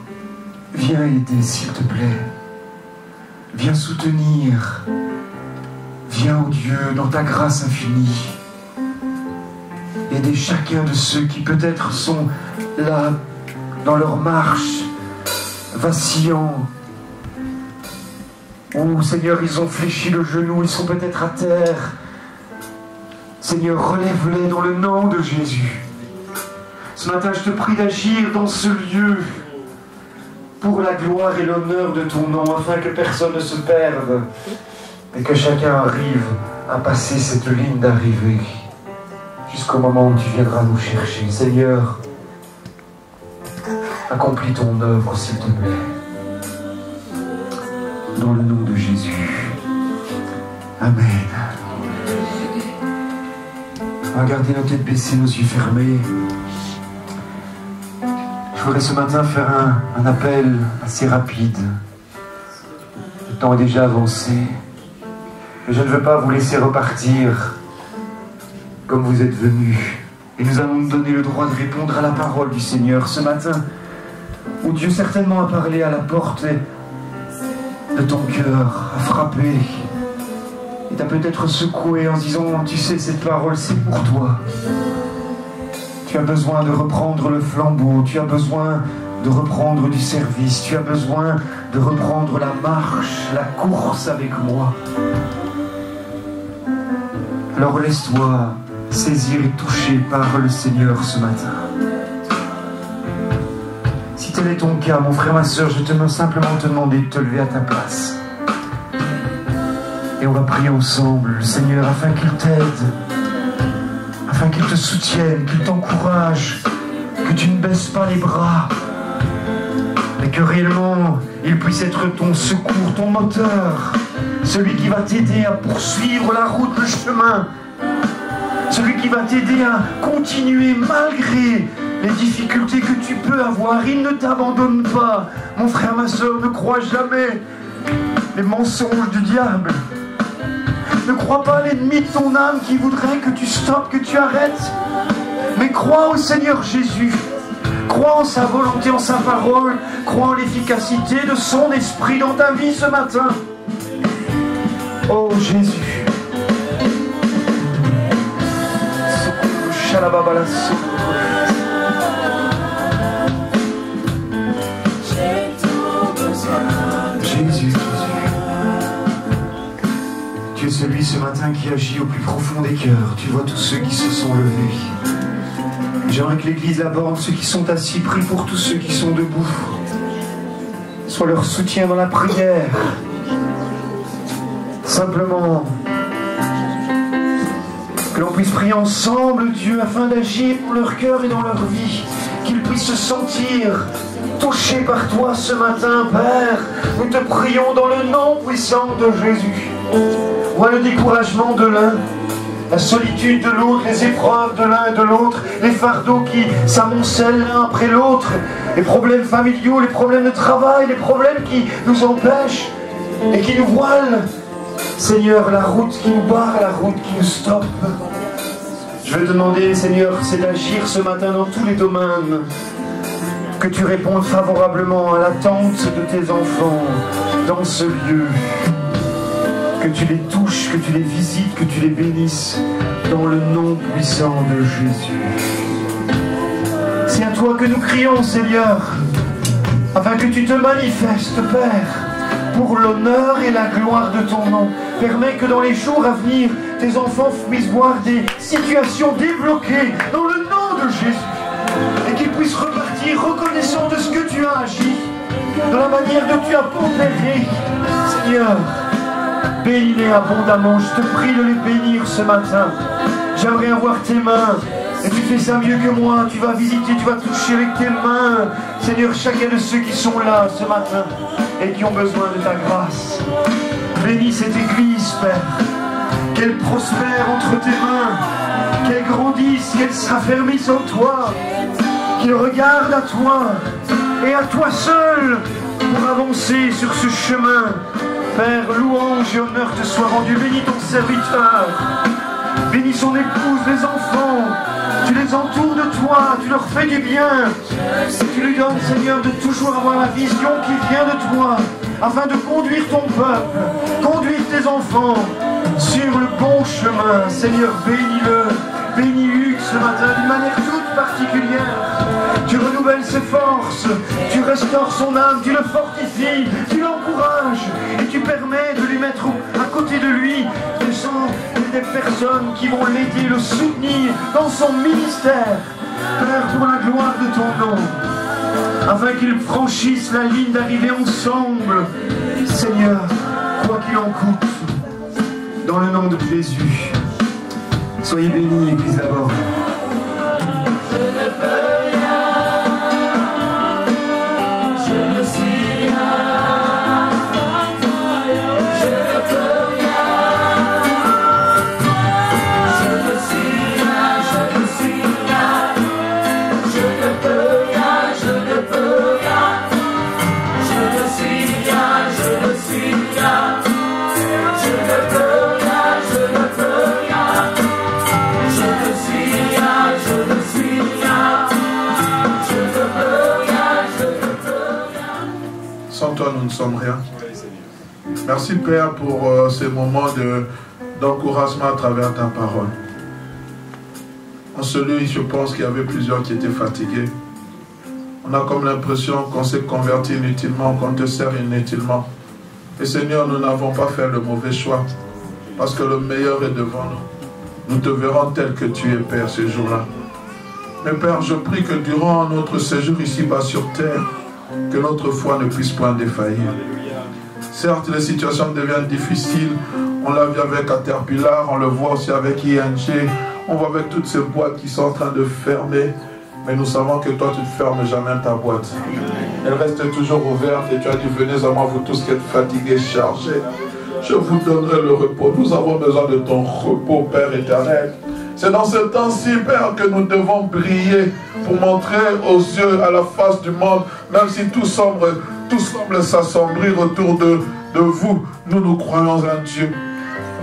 viens aider, s'il te plaît. Viens soutenir. Viens, oh Dieu, dans ta grâce infinie. Aider chacun de ceux qui peut-être sont là, dans leur marche, vacillants. Ou, Seigneur, ils ont fléchi le genou, ils sont peut-être à terre. Seigneur, relève-les dans le nom de Jésus. Ce matin, je te prie d'agir dans ce lieu pour la gloire et l'honneur de ton nom, afin que personne ne se perde et que chacun arrive à passer cette ligne d'arrivée jusqu'au moment où tu viendras nous chercher. Seigneur, accomplis ton œuvre, s'il te plaît. Dans le nom de Jésus. Amen. On va garder nos têtes baissées, nos yeux fermés. Je voudrais ce matin faire un appel assez rapide. Le temps est déjà avancé. Mais je ne veux pas vous laisser repartir comme vous êtes venus. Et nous allons nous donner le droit de répondre à la parole du Seigneur ce matin, où Dieu certainement a parlé à la porte de ton cœur, a frappé. Et t'a peut-être secoué en disant, tu sais, cette parole, c'est pour toi. Tu as besoin de reprendre le flambeau, tu as besoin de reprendre du service, tu as besoin de reprendre la marche, la course avec moi. Alors laisse-toi saisir et toucher par le Seigneur ce matin. Si tel est ton cas, mon frère, ma soeur, je te simplement te demander de te lever à ta place. Et on va prier ensemble le Seigneur afin qu'il t'aide, afin qu'il te soutienne, qu'il t'encourage, que tu ne baisses pas les bras, mais que réellement il puisse être ton secours, ton moteur, celui qui va t'aider à poursuivre la route, le chemin, celui qui va t'aider à continuer malgré les difficultés que tu peux avoir. Il ne t'abandonne pas, mon frère, ma soeur, ne crois jamais les mensonges du diable. Ne crois pas l'ennemi de ton âme qui voudrait que tu stoppes, que tu arrêtes. Mais crois au Seigneur Jésus. Crois en sa volonté, en sa parole. Crois en l'efficacité de son esprit dans ta vie ce matin. Oh Jésus. Tu es celui ce matin qui agit au plus profond des cœurs. Tu vois tous ceux qui se sont levés. J'aimerais que l'Église aborde ceux qui sont assis, prie pour tous ceux qui sont debout. Sois leur soutien dans la prière. Simplement, que l'on puisse prier ensemble, Dieu, afin d'agir pour leur cœur et dans leur vie. Qu'ils puissent se sentir touchés par toi ce matin, Père. Nous te prions dans le nom puissant de Jésus. Vois le découragement de l'un, la solitude de l'autre, les épreuves de l'un et de l'autre, les fardeaux qui s'amoncellent l'un après l'autre, les problèmes familiaux, les problèmes de travail, les problèmes qui nous empêchent et qui nous voilent. Seigneur, la route qui nous barre, la route qui nous stoppe. Je vais te demander, Seigneur, c'est d'agir ce matin dans tous les domaines. Que tu répondes favorablement à l'attente de tes enfants dans ce lieu. Que tu les touches, que tu les visites, que tu les bénisses dans le nom puissant de Jésus. C'est à toi que nous crions, Seigneur, afin que tu te manifestes, Père, pour l'honneur et la gloire de ton nom. Permets que dans les jours à venir, tes enfants puissent voir des situations débloquées dans le nom de Jésus et qu'ils puissent repartir reconnaissants de ce que tu as agi, de la manière dont tu as opéré. Seigneur, bénis-les abondamment. Je te prie de les bénir ce matin. J'aimerais avoir tes mains. Et tu fais ça mieux que moi. Tu vas visiter, tu vas toucher avec tes mains, Seigneur, chacun de ceux qui sont là ce matin et qui ont besoin de ta grâce. Bénis cette église, Père. Qu'elle prospère entre tes mains, qu'elle grandisse, qu'elle s'affermisse en toi, qu'elle regarde à toi et à toi seul pour avancer sur ce chemin. Père, louange et honneur te soient rendus. Bénis ton serviteur. Bénis son épouse, les enfants. Tu les entoures de toi, tu leur fais du bien. Tu lui donnes, Seigneur, de toujours avoir la vision qui vient de toi, afin de conduire ton peuple, conduire tes enfants sur le bon chemin. Seigneur, bénis-le. Bénis Hugues ce matin d'une manière toute particulière. Tu renouvelles ses forces, tu restaures son âme, tu le fortifies, tu l'encourages et tu permets de lui mettre à côté de lui des personnes qui vont l'aider, le soutenir dans son ministère. Père, pour la gloire de ton nom, afin qu'ils franchissent la ligne d'arrivée ensemble. Seigneur, quoi qu'il en coûte, dans le nom de Jésus. Soyez bénis, Église d'abord. Je ne peux rien, je ne suis rien, je ne peux rien, je ne suis rien, je ne suis rien, je ne peux rien, je ne peux rien, je ne suis rien, je ne suis rien, je ne peux rien, je ne peux rien. Je ne suis rien, je ne suis rien, je ne peux rien, je ne peux rien. Sans toi, nous ne sommes rien. Merci Père pour ces moments d'encouragement à travers ta parole. En celui, je pense qu'il y avait plusieurs qui étaient fatigués. On a comme l'impression qu'on s'est converti inutilement, qu'on te sert inutilement. Et Seigneur, nous n'avons pas fait le mauvais choix, parce que le meilleur est devant nous. Nous te verrons tel que tu es, Père, ce jour-là. Mais Père, je prie que durant notre séjour ici-bas sur terre, que notre foi ne puisse point défaillir. Certes, les situations deviennent difficiles. On l'a vu avec Caterpillar, on le voit aussi avec ING. On voit avec toutes ces boîtes qui sont en train de fermer. Mais nous savons que toi, tu ne fermes jamais ta boîte. Elle reste toujours ouverte et tu as dit, venez à moi, vous tous qui êtes fatigués, chargés. Je vous donnerai le repos. Nous avons besoin de ton repos, Père éternel. C'est dans ce temps-ci, Père, que nous devons briller pour montrer aux yeux, à la face du monde, même si tout semble s'assombrir autour de vous, nous croyons en Dieu.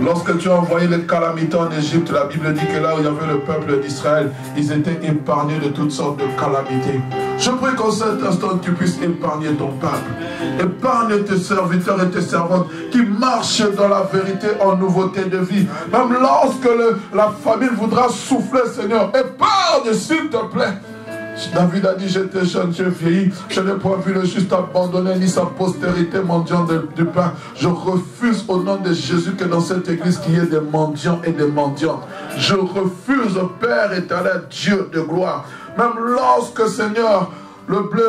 Lorsque tu as envoyé les calamités en Égypte, la Bible dit que là où il y avait le peuple d'Israël, ils étaient épargnés de toutes sortes de calamités. Je prie qu'en cet instant, tu puisses épargner ton peuple. Épargne tes serviteurs et tes servantes qui marchent dans la vérité en nouveauté de vie. Même lorsque la famine voudra souffler, Seigneur, épargne, s'il te plaît. David a dit, j'étais jeune, j'ai vieilli, je n'ai point vu le juste abandonné, ni sa postérité mendiant du pain. Je refuse au nom de Jésus que dans cette église qu'il y ait des mendiants et des mendiantes. Je refuse, Père éternel, Dieu de gloire. Même lorsque, Seigneur, le blé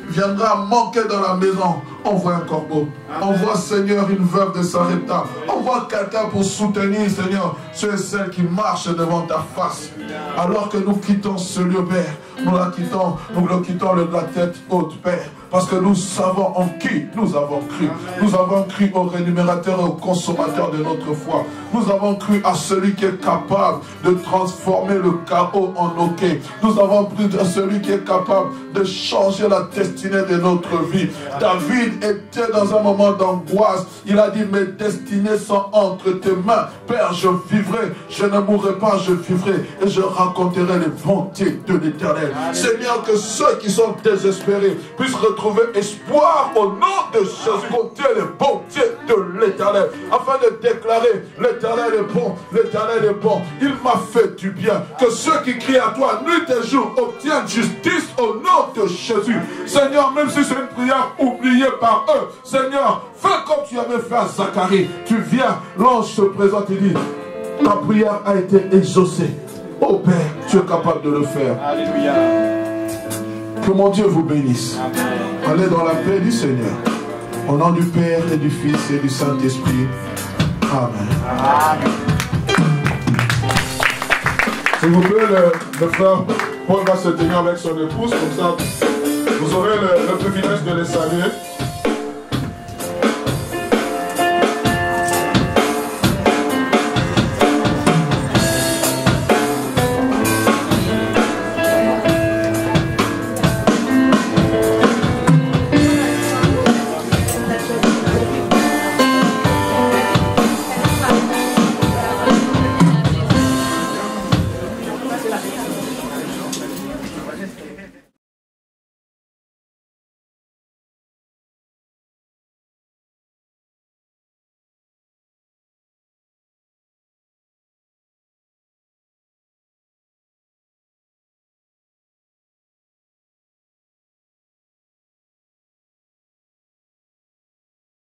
viendra manquer dans la maison, envoie un corbeau. Envoie, Seigneur, une veuve de Sarepta. Envoie quelqu'un pour soutenir, Seigneur, ceux et celles qui marchent devant ta face. Alors que nous quittons ce lieu, Père, nous le quittons de la tête haute, Père. Parce que nous savons en qui nous avons cru. Nous avons cru au rémunérateur et au consommateur de notre foi. Nous avons cru à celui qui est capable de transformer le chaos en ok. Nous avons cru à celui qui est capable de changer la destinée de notre vie. David était dans un moment d'angoisse. Il a dit, mes destinées sont entre tes mains. Père, je vivrai, je ne mourrai pas, je vivrai et je raconterai les bontés de l'Éternel. Seigneur, que ceux qui sont désespérés puissent retrouver espoir au nom de Jésus, compter les bontés de l'Éternel, afin de déclarer, l'Éternel est bon, l'Éternel est bon, il m'a fait du bien. Que ceux qui crient à toi nuit et jour obtiennent justice au nom de Jésus. Seigneur, même si c'est une prière oubliée par eux, Seigneur, fais comme tu avais fait à Zacharie. Tu viens, l'ange se présente et dit, ta prière a été exaucée. Oh Père, tu es capable de le faire. Alléluia. Que mon Dieu vous bénisse. Amen. Allez dans la paix du Seigneur. Au nom du Père et du Fils et du Saint-Esprit. Amen. Amen. S'il vous plaît, le frère Paul va se tenir avec son épouse. Comme ça, vous aurez le privilège de les saluer.